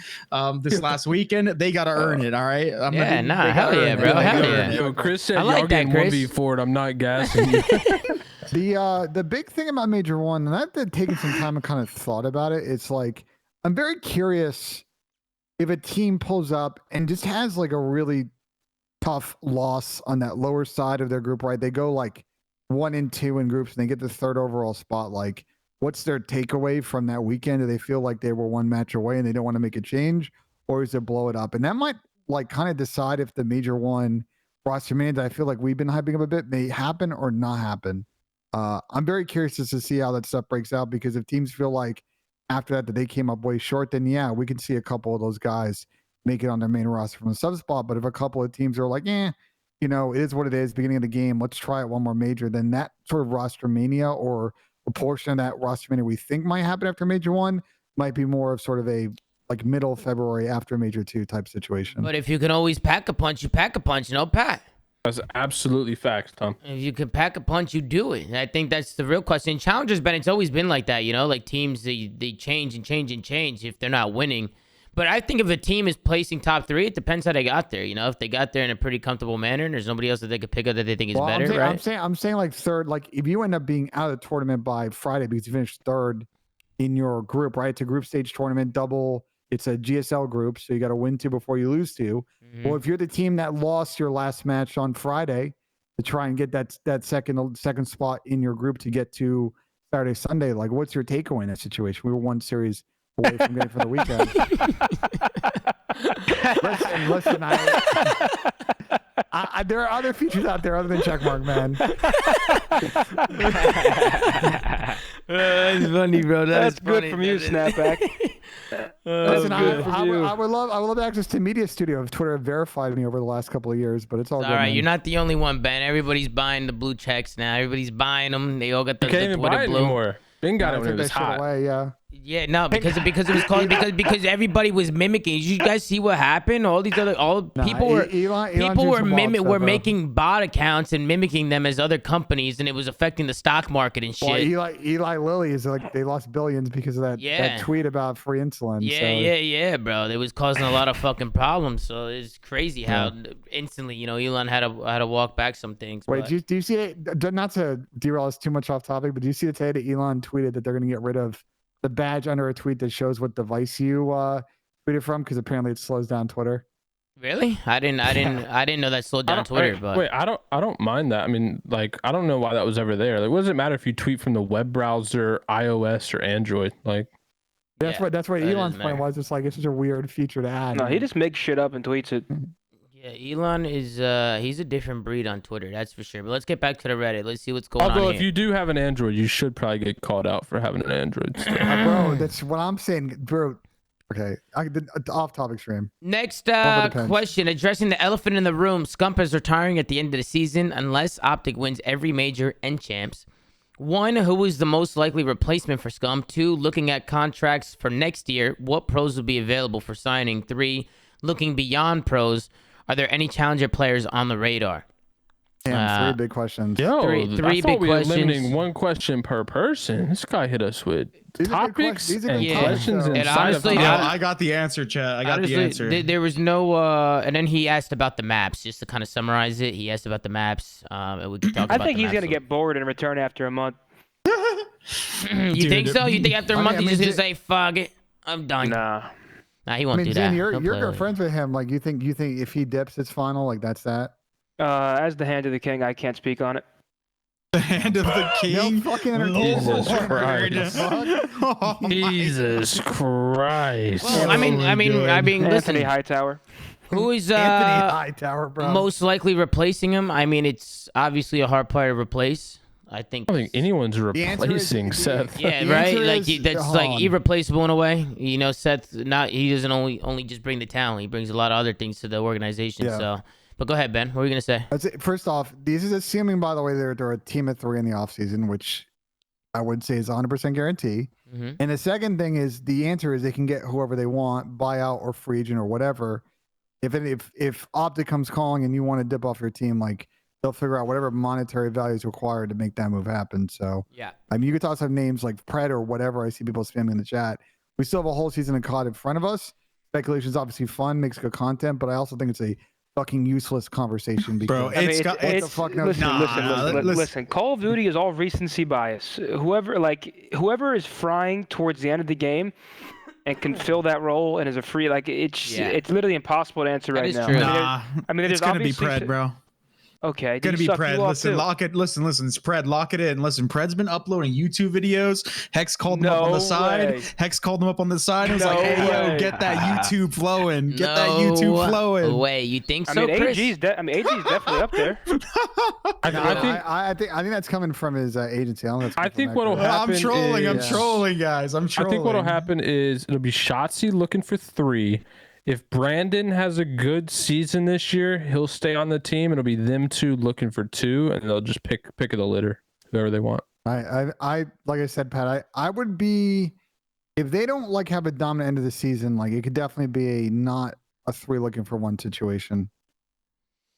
this last weekend. They got to earn it, all right? Hell yeah, bro. Hell yeah. Yo, Chris said I like y'all getting 1v4'd. I'm not gassing you. The big thing about Major 1, and I've been taking some time and kind of thought about it, it's like, I'm very curious if a team pulls up and just has like a really tough loss on that lower side of their group, right? They go like 1 and 2 in groups and they get the 3rd overall spot. Like, what's their takeaway from that weekend? Do they feel like they were 1 match away and they don't want to make a change? Or is it blow it up? And that might like kind of decide if the Major 1 roster man that I feel like we've been hyping up a bit may happen or not happen. I'm very curious just to see how that stuff breaks out, because if teams feel like after that they came up way short, then yeah, we can see a couple of those guys make it on their main roster from a sub spot. But if a couple of teams are like, it is what it is, beginning of the game, let's try it one more major, then that sort of roster mania or a portion of that roster mania we think might happen after Major 1 might be more of sort of a like middle February after Major 2 type situation. But if you can always pack a punch, you pack a punch, Pat. That's absolutely facts, Tom. If you can pack a punch, you do it. And I think that's the real question. Challengers, Ben, it's always been like that, like teams, they change and change and change if they're not winning. But I think if a team is placing top 3, it depends how they got there. If they got there in a pretty comfortable manner and there's nobody else that they could pick up that they think is better, right? I'm saying like 3rd, like if you end up being out of the tournament by Friday because you finished 3rd in your group, right? It's a group stage tournament, double. It's a GSL group, so you got to win 2 before you lose 2. Mm-hmm. Well, if you're the team that lost your last match on Friday to try and get that second spot in your group to get to Saturday, Sunday. Like, what's your takeaway in that situation? We were one series away from getting for the weekend. listen, there are other features out there other than checkmark, man. That's funny, bro. That's funny. good from you, Snapback. Listen, I would love access to Media Studio if Twitter have verified me over the last couple of years, but it's all good. All right, man. you're not the only one, Ben. Everybody's buying the blue checks now. Everybody's buying them. They all got the, Can't the even Twitter buy it blue. anymore. Ben got I it when took it that was shit hot. away, yeah. Yeah, no, because it was called because everybody was mimicking. Did you guys see what happened? All these other people were Elon were making bot accounts and mimicking them as other companies, and it was affecting the stock market and shit. Well, Eli Lilly is like they lost billions because of that tweet about free insulin. Yeah, bro. It was causing a lot of fucking problems. So it's crazy how instantly, Elon had to walk back some things. Wait, do you see it? Not to derail us too much off topic, but do you see today that Elon tweeted that they're going to get rid of the badge under a tweet that shows what device you tweeted from? Because apparently it slows down Twitter. Really? I didn't know that slowed down Twitter. But wait, I don't mind that. I mean, like, I don't know why that was ever there. Like, what does it matter if you tweet from the web browser, iOS, or Android? Like, that's what Elon's point was. It's like it's just a weird feature to add. No, he just makes shit up and tweets it. Yeah, Elon is he's a different breed on Twitter, that's for sure. But let's get back to the Reddit. Let's see what's going on. Although if you do have an Android, you should probably get called out for having an Android. Bro, that's what I'm saying, bro. Okay, off-topic stream. Next question, addressing the elephant in the room. Scump is retiring at the end of the season unless Optic wins every major and champs. 1, who is the most likely replacement for Scump? 2, looking at contracts for next year, what pros will be available for signing? 3, looking beyond pros, are there any challenger players on the radar? Damn, 3 big questions. Yo, three I thought big we were questions. limiting 1 question per person. This guy hit us with topics these are and good questions And inside honestly, of I got the answer, chat. I got honestly, the answer. There was no, and then he asked about the maps. Just to kind of summarize it, he asked about the maps. And we can talk about I think the he's maps gonna get bored and return after a month. You think so? You think after a month he's just gonna say, "Fuck it, I'm done"? Nah, he won't do that. Zane, you're He'll play good with it. friends with him. Like, you think if he dips, it's final. Like, that's that. as the hand of the king, I can't speak on it. The hand of the king. No fucking entertainment. Jesus Christ. Oh my Jesus Christ. Well, I mean, Anthony listen. Hightower. Who is Anthony Hightower, bro. most likely replacing him? I mean, it's obviously a hard player to replace. I think. I don't think anyone's answer is- replacing Seth. Yeah, The right. answer Like is- that's hold like on. irreplaceable in a way. Seth. He doesn't only just bring the talent. He brings a lot of other things to the organization. Yeah. So, but go ahead, Ben. What were you gonna say? That's it. First off, this is assuming, by the way, they're a team of 3 in the offseason, which I would say is 100% guarantee. Mhm. And the second thing is the answer is they can get whoever they want, buyout or free agent or whatever. If Optic comes calling and you want to dip off your team, like, they'll figure out whatever monetary value is required to make that move happen. So, Yeah. I mean, you could toss up names like Pred or whatever. I see people spamming in the chat. We still have a whole season of COD in front of us. Speculation is obviously fun, makes good content, but I also think it's a fucking useless conversation. Because Bro, it's fuck no- Listen. Call of Duty is all recency bias. Whoever is frying towards the end of the game and can fill that role and is a free, it's literally impossible to answer That right is now. true. I mean, it's there's gonna be obviously Pred, bro. Okay, Gonna be Pred. Listen, lock it. Listen, it's Pred. Lock it in. Listen, Pred's been uploading YouTube videos. Hex called him up on the side. Hex called him up on the side and was like, "Hey, yo, get that YouTube flowing. Get that YouTube flowing." Wait, you think I so, mean, Chris? AG's definitely up there. I think that's coming from his agency. I think what'll happen. I'm trolling. I'm is- trolling, guys. I'm trolling. I think what'll happen is it'll be Shotzi looking for 3. If Brandon has a good season this year, he'll stay on the team. It'll be them 2 looking for 2, and they'll just pick of the litter, whoever they want. I like I said, Pat. I would be, if they don't have a dominant end of the season. Like, it could definitely be not a 3 looking for 1 situation.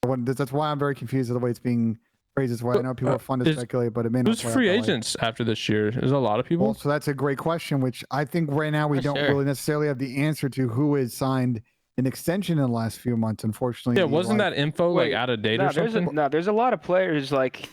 That's why I'm very confused with the way it's being phrased this way. I know people are fun to speculate, but it may not. Who's play out free that way. agents after this year? There's a lot of people. Well, so that's a great question, which I think right now we don't really necessarily have the answer to who has signed an extension in the last few months. Unfortunately, Yeah, wasn't that info out of date or something? There's a lot of players like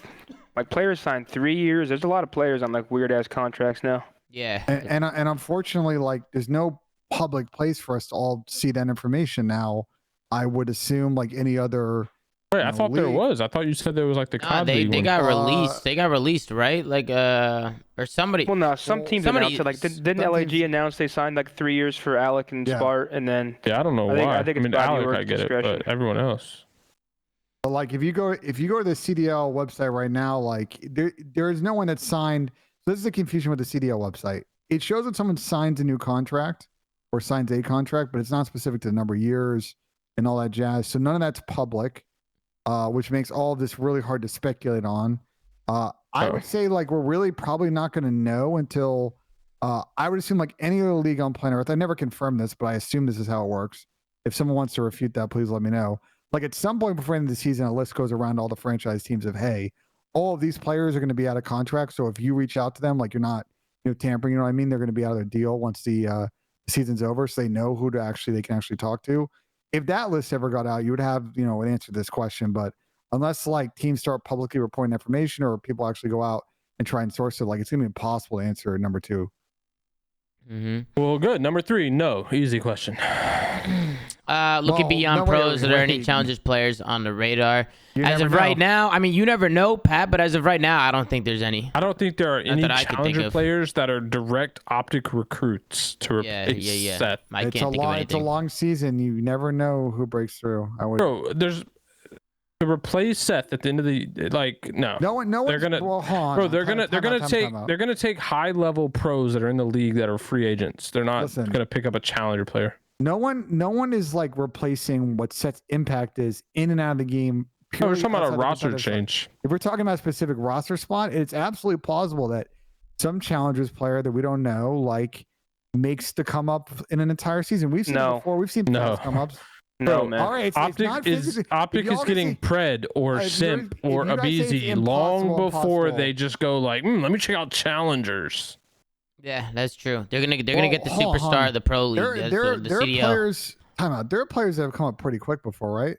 players signed 3 years. There's a lot of players on weird ass contracts now. Yeah, and unfortunately, there's no public place for us to all see that information now. I would assume, like any other Wait, I thought there was. I thought you said there was like the COD they League one. got released. They got released, right? Like or somebody. Well, no, some teams announced it. Like, didn't LAG announce they signed like 3 years for Alec and Spart, and then Yeah, I don't know why. I think it's mean, body Alec, work I get discretion. it, but everyone else. But like if you go to the CDL website right now, like there is no one that's signed. So this is the confusion with the CDL website. It shows that someone signs a new contract or signs a contract, but it's not specific to the number of years and all that jazz. So none of that's public, which makes all of this really hard to speculate on. I would say like we're really probably not going to know until I would assume like any other league on planet Earth. I never confirmed this, but I assume this is how it works. If someone wants to refute that, please let me know. Like at some point before the end of the season, a list goes around all the franchise teams of, hey, all of these players are going to be out of contract. So if you reach out to them, like you're not, tampering, you know what I mean? They're going to be out of their deal once the season's over. So they know who they can actually talk to. If that list ever got out, you would have, an answer to this question. But unless like teams start publicly reporting information or people actually go out and try and source it, like it's going to be impossible to answer number 2. Well, good. Number 3, no. Easy question. Looking beyond pros, are there any challengers players on the radar? As of right now, I mean, you never know, Pat, but as of right now, I don't think there's any. I don't think there are any challenger players that are direct Optic recruits to replace Seth. It's a long season. You never know who breaks through. Bro, there's to replace Seth at the end of the no. They're gonna take high level pros that are in the league that are free agents. They're not gonna pick up a challenger player. No one is like replacing what Seth's impact is in and out of the game. No, we're talking about a roster change. If we're talking about a specific roster spot, it's absolutely plausible that some challengers player that we don't know like makes the come up in an entire season. We've seen it before. We've seen come ups. No, man. All right, Optic is getting pred or simp or Abizi long before they just go like, let me check out challengers. Yeah, that's true. They're gonna get the superstar of the pro league. There are players. Time out. There are players that have come up pretty quick before, right?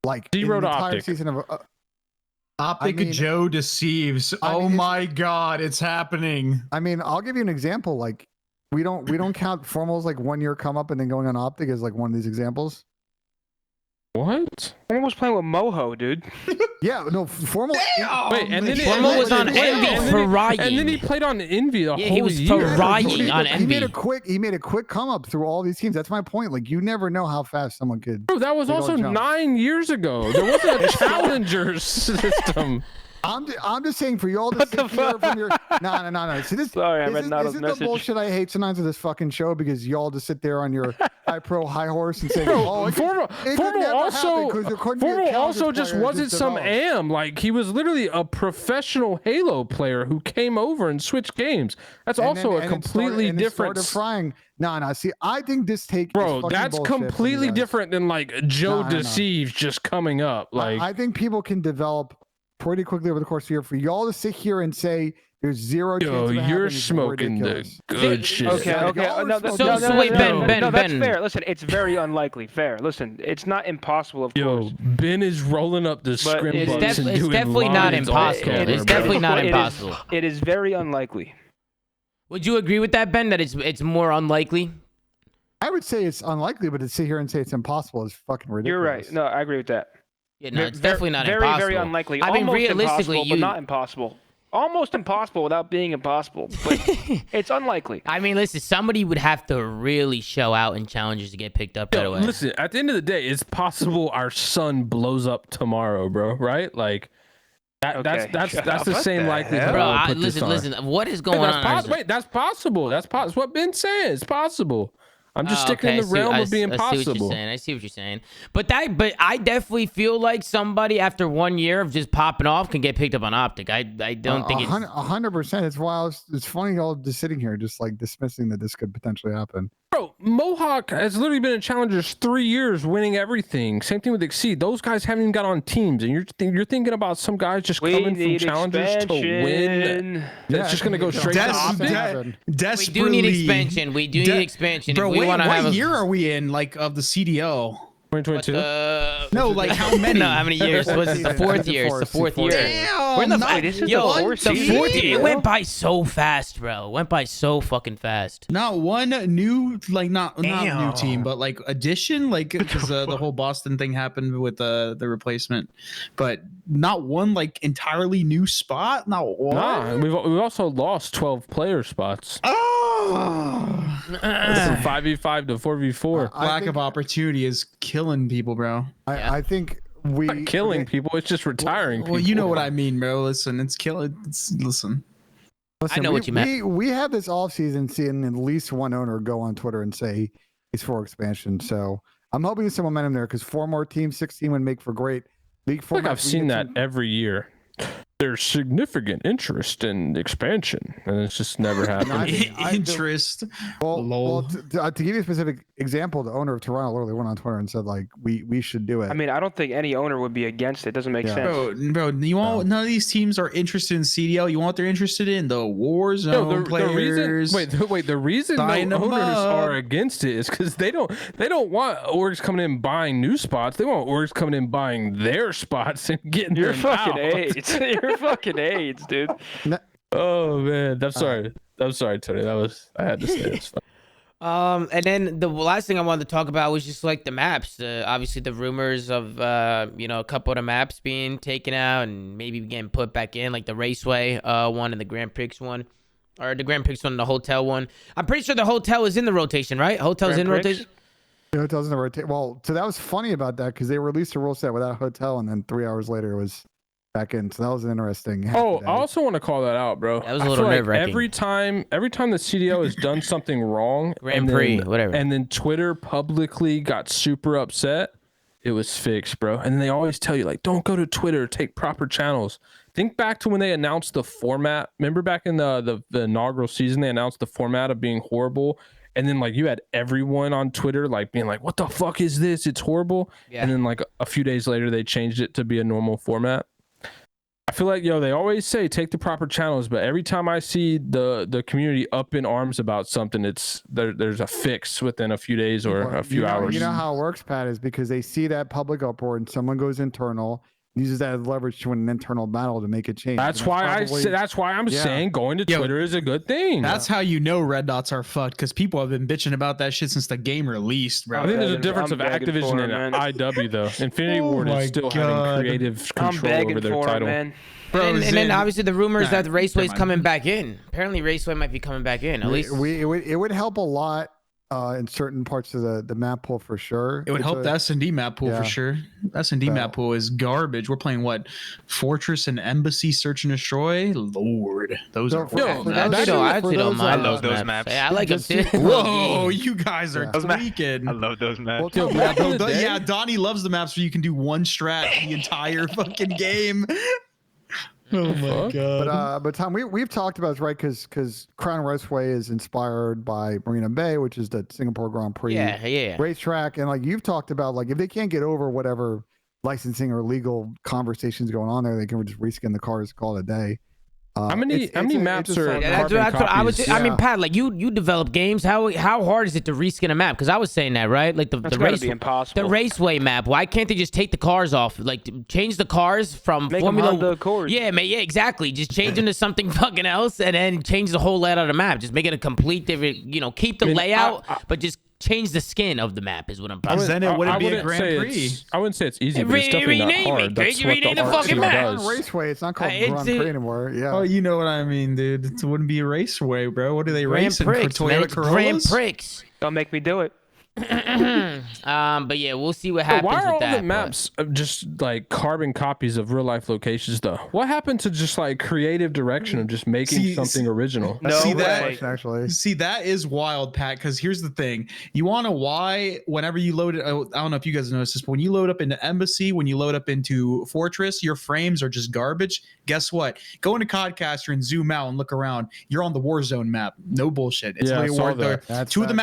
Like zero to Optic. Season of Optic Joe deceives. My God, it's happening. I mean, I'll give you an example. Like we don't count Formal's like 1 year come up and then going on Optic as like one of these examples. What? Formal was playing with Moho, dude. Yeah, no, Formal. Wait, and then Formal was on Envy Ferrying. And then he played on Envy the whole year. He was Ferrying on Envy. He made a quick come up through all these teams. That's my point. Like you never know how fast someone could. Bro, that was also 9 years ago. There wasn't a challenger system. I'm just saying for you all to sit here from your no. See this? Sorry, I read Nada's this is message. the bullshit I hate sometimes of this fucking show because y'all just sit there on your high horse and say, Formal also just wasn't some am. Like he was literally a professional Halo player who came over and switched games. That's also a completely different. Frying. No. See, I think this take. Bro, that's completely different than like Joe Deceives just coming up. Like I think people can develop pretty quickly over the course of the year. For y'all to sit here and say there's zero chance of you're smoking the good shit. Okay. Ben, that's fair. Listen, it's very unlikely. Fair. Listen, it's not impossible, of course. Ben is rolling up the scrim buttons and it's doing definitely not impossible. It's definitely not impossible. It is very unlikely. Would you agree with that, Ben? That it's more unlikely? I would say it's unlikely, but to sit here and say it's impossible is fucking ridiculous. You're right. No, I agree with that. Yeah, no, it's definitely not impossible. Very unlikely. I mean, almost realistically, but not impossible. Almost impossible without being impossible, but it's unlikely. I mean, listen, somebody would have to really show out in challengers to get picked up right away. Listen, at the end of the day, it's possible our sun blows up tomorrow, bro. Right? Like that's the same likelihood. Bro, listen. What is going on? Wait, that's possible. That's what Ben said. It's possible. I'm just sticking in the realm of being possible. I see what you're saying. But I definitely feel like somebody after 1 year of just popping off can get picked up on Optic. I don't think it's 100%. It's wild. It's funny y'all just sitting here just like dismissing that this could potentially happen. Bro, Mohawk has literally been in challengers 3 years, winning everything. Same thing with Exceed. Those guys haven't even got on teams, and you're thinking about some guys just coming from challengers to win. That's just gonna go straight to Optic. We do need expansion. We do need expansion. Bro, what year are we in? Like of the CDL? 2022. No, like how many? No, how many years? What's it? The fourth year. It's the fourth year. Damn, We're in the not this is yo, the fourth the season? fourth year. It went by so fast, bro. It went by so fucking fast. Not one new, like not new team, but like addition, like because the whole Boston thing happened with the replacement, but not one like entirely new spot. Not one. Nah, we've also lost 12 player spots. Oh, From 5v5 to 4v4. lack of opportunity is killing people, bro. I think we Not killing people, it's just retiring people. Well, you know what I mean, bro. Listen, it's killing. Listen. Listen, I know what you meant. We have this offseason seeing at least one owner go on Twitter and say he's for expansion. So I'm hoping there's some momentum there because 4 more teams, 16 would make for great league I format. think I've seen that every year. There's significant interest in expansion, and it's just never happened. Interest. Well, to give you a specific example, the owner of Toronto literally went on Twitter and said like we should do it. I mean, I don't think any owner would be against it. Doesn't make sense. Bro, you want none of these teams are interested in CDL. You want what they're interested in the Warzone players. The reason no owners are against it is because they don't want orgs coming in buying new spots. They want orgs coming in buying their spots and getting You're them fucking out. AIDS. You're fucking AIDS, dude. Oh man, I'm sorry. I'm sorry, Tony. I had to say this. And then the last thing I wanted to talk about was just like the maps. Obviously, the rumors of a couple of the maps being taken out and maybe getting put back in, like the Raceway one and the Grand Prix one, or the Grand Prix one and the Hotel one. I'm pretty sure the Hotel is in the rotation, right? Hotel's in rotation. The Hotel's in the rotation. Well, so that was funny about that because they released a rule set without Hotel, and then 3 hours later it was back in. So that was an interesting. Oh, I also want to call that out, bro. That was a little nerve-wracking. Every time the CDL has done something wrong, Grand Prix, whatever, and then Twitter publicly got super upset, it was fixed, bro. And they always tell you like, don't go to Twitter, take proper channels. Think back to when they announced the format. Remember back in the inaugural season, they announced the format of being horrible. And then like you had everyone on Twitter like being like, what the fuck is this? It's horrible. Yeah. And then like a few days later, they changed it to be a normal format. I feel like, they always say take the proper channels, but every time I see the community up in arms about something, there's a fix within a few days or a few hours. You know how it works, Pat, is because they see that public uproar and someone goes internal, uses that as leverage to an internal battle to make it change. That's why I'm saying going to Twitter is a good thing. That's how you know red dots are fucked, because people have been bitching about that shit since the game released, bro. I think there's a difference of Activision and IW though. Infinity Ward is still having creative control over their title. Bro, and then obviously the rumors that the Raceway's coming back in. Apparently Raceway might be coming back in. At least it would help a lot in certain parts of the map pool for sure. It would help the S&D map pool for sure. S&D map pool is garbage. We're playing what? Fortress and Embassy, Search and Destroy? Lord. Those are I actually don't mind those maps. I like them too. Whoa, you guys are tweaking. I love those maps. Yeah, Donnie loves the maps where you can do one strat the entire fucking game. Oh my god! But Tom, we've talked about this, right? Because Crown Raceway is inspired by Marina Bay, which is the Singapore Grand Prix racetrack, and like you've talked about, like if they can't get over whatever licensing or legal conversations going on there, they can just reskin the cars, call it a day. How many maps are that's what I was. I mean, Pat, like you develop games. How hard is it to reskin a map? Because I was saying that, right? Like the Raceway map. Why can't they just take the cars off? Like change the cars from Make Formula. them Accord. Yeah, man. Yeah, exactly. Just change them to something fucking else, and then change the whole layout of the map. Just make it a complete different. Keep the layout, but just change the skin of the map is what I'm talking about. Then it wouldn't be a Grand Prix. I wouldn't say it's easy, but it's definitely not hard. That's what the fucking map does. Raceway. It's not called Grand Prix anymore. Yeah. Oh, you know what I mean, dude. It wouldn't be a Raceway, bro. What are they racing for? Toyota Corollas? Grand Prix. Don't make me do it. But yeah, we'll see what happens. Why are with all the maps just like carbon copies of real life locations though? What happened to just like creative direction of just making something original? See that is wild, Pat, because here's the thing. You want to know why whenever you load it, I don't know if you guys noticed this, but when you load up into Embassy, when you load up into Fortress, your frames are just garbage. Guess what? Go into Codcaster and zoom out and look around. You're on the Warzone map. No bullshit. It's two of the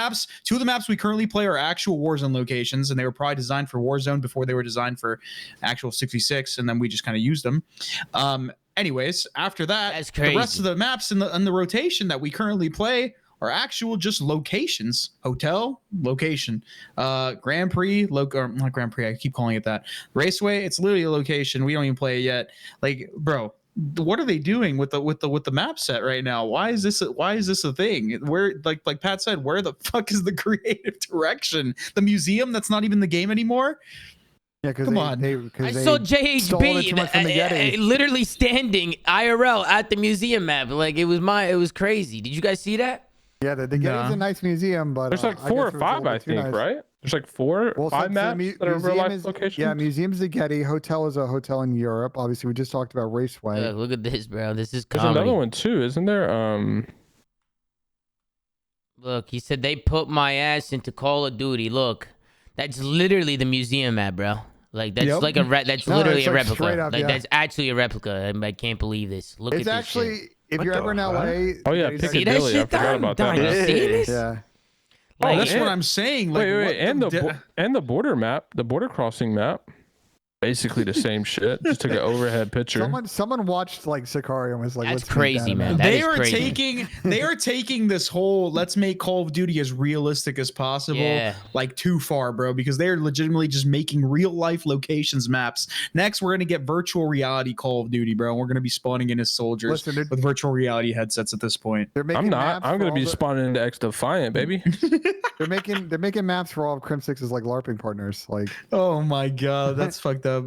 maps we currently play are actual Warzone locations, and they were probably designed for Warzone before they were designed for actual 66, and then we just kind of used them. Anyways, after that, the rest of the maps in the rotation that we currently play are actual just locations. Hotel, location. Grand Prix, or not Grand Prix, I keep calling it that. Raceway, it's literally a location. We don't even play it yet. Like, bro, what are they doing with the map set right now? Why is this a thing? Where, like Pat said, where the fuck is the creative direction? The museum that's not even the game anymore? Yeah, because I saw JHB literally standing IRL at the museum map. Like, it was crazy. Did you guys see that? Yeah, the Getty's a nice museum, but there's like 4 or 5, I think, right? There's like 4 or 5 maps that are real life locations. Yeah, museum's the Getty. Hotel is a hotel in Europe. Obviously, we just talked about Raceway. Look at this, bro. This is comedy. There's another one too, isn't there? Look, he said they put my ass into Call of Duty. Look, that's literally the museum map, bro. Like, that's like that's literally a replica. That's actually a replica. I can't believe this. Look at this. It's actually, if you're ever in LA. Oh yeah, Piccadilly. I forgot about that. You see this? Yeah. Like, that's what I'm saying. Like, wait, and the border map, the border crossing map, basically the same shit. Just took an overhead picture. Someone watched like Sicario and was like, "That's crazy, man." They are taking this whole let's make Call of Duty as realistic as possible, like too far, bro. Because they're legitimately just making real life locations maps. Next, we're gonna get virtual reality Call of Duty, bro. And we're gonna be spawning in as soldiers with virtual reality headsets at this point. I'm gonna be spawning into X Defiant, baby. They're making maps for all of Crim6's like LARPing partners. Like, oh my god, that's fucked up.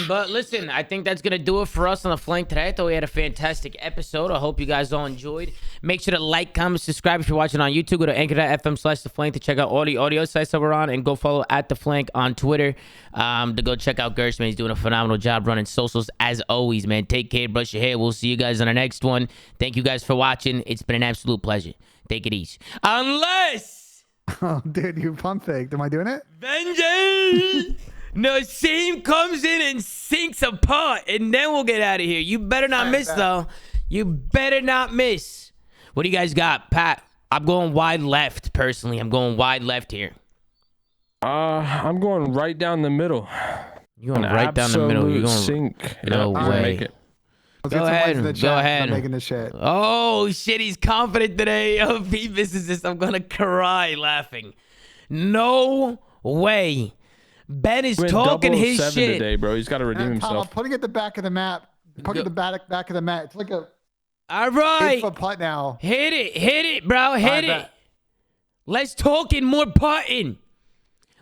But listen, I think that's gonna do it for us on the flank today. I thought we had a fantastic episode. I hope you guys all enjoyed. Make sure to like, comment, subscribe if you're watching on YouTube. Go to anchor.fm/theflank to check out all the audio sites that we're on, and go follow @theflank on Twitter to go check out Gersh, man. He's doing a phenomenal job running socials as always, man. Take care, brush your hair. We'll see you guys on the next one. Thank you guys for watching. It's been an absolute pleasure. Take it easy. Unless, oh dude, you pump faked. Am I doing it? Vengeance. Nassim comes in and sinks a pot, and then we'll get out of here. You better not miss, though. You better not miss. What do you guys got, Pat? I'm going wide left, personally. I'm going wide left here. I'm going right down the middle. You're going right down the middle. You're going sink. No way. Make it. Go ahead. Go ahead. I'm making the shit. Oh, shit. He's confident today. Oh, if he misses this, I'm going to cry laughing. No way. Ben is talking his shit today, bro. He's got to redeem himself. I'm putting it at the back of the map. Putting it at the back of the map. It's like a all right. 8-foot putt now. Hit it, bro. Hit it. Let's talk in more putting.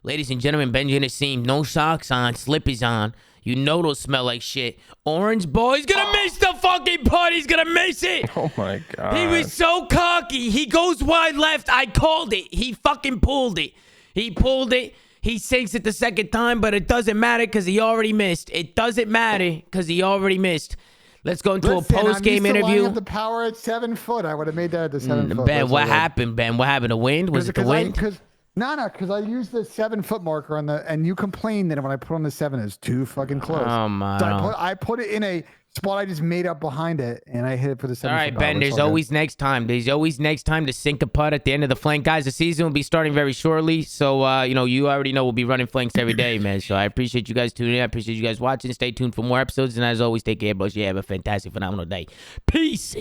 Ladies and gentlemen, Benji Nassim, no socks on, slippers on. You know those smell like shit. Orange boy's gonna miss the fucking putt. He's gonna miss it. Oh my god. He was so cocky. He goes wide left. I called it. He fucking pulled it. He pulled it. He sinks it the second time, but it doesn't matter because he already missed. It doesn't matter because he already missed. Let's go into a post-game interview. The power at 7 foot. I would have made that at the 7 foot. Ben, what happened, Ben? What happened? The wind? Was it the wind? Because I used the 7 foot marker on the, and you complained that when I put on the 7, it's too fucking close. Oh my! So I put it in a spot I just made up behind it, and I hit it for the 7. All right, Ben. There's always next time. There's always next time to sink a putt at the end of the flank, guys. The season will be starting very shortly, so you already know we'll be running flanks every day, man. So I appreciate you guys tuning in. I appreciate you guys watching. Stay tuned for more episodes, and as always, take care, bros. You have a fantastic, phenomenal day. Peace.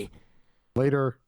Later.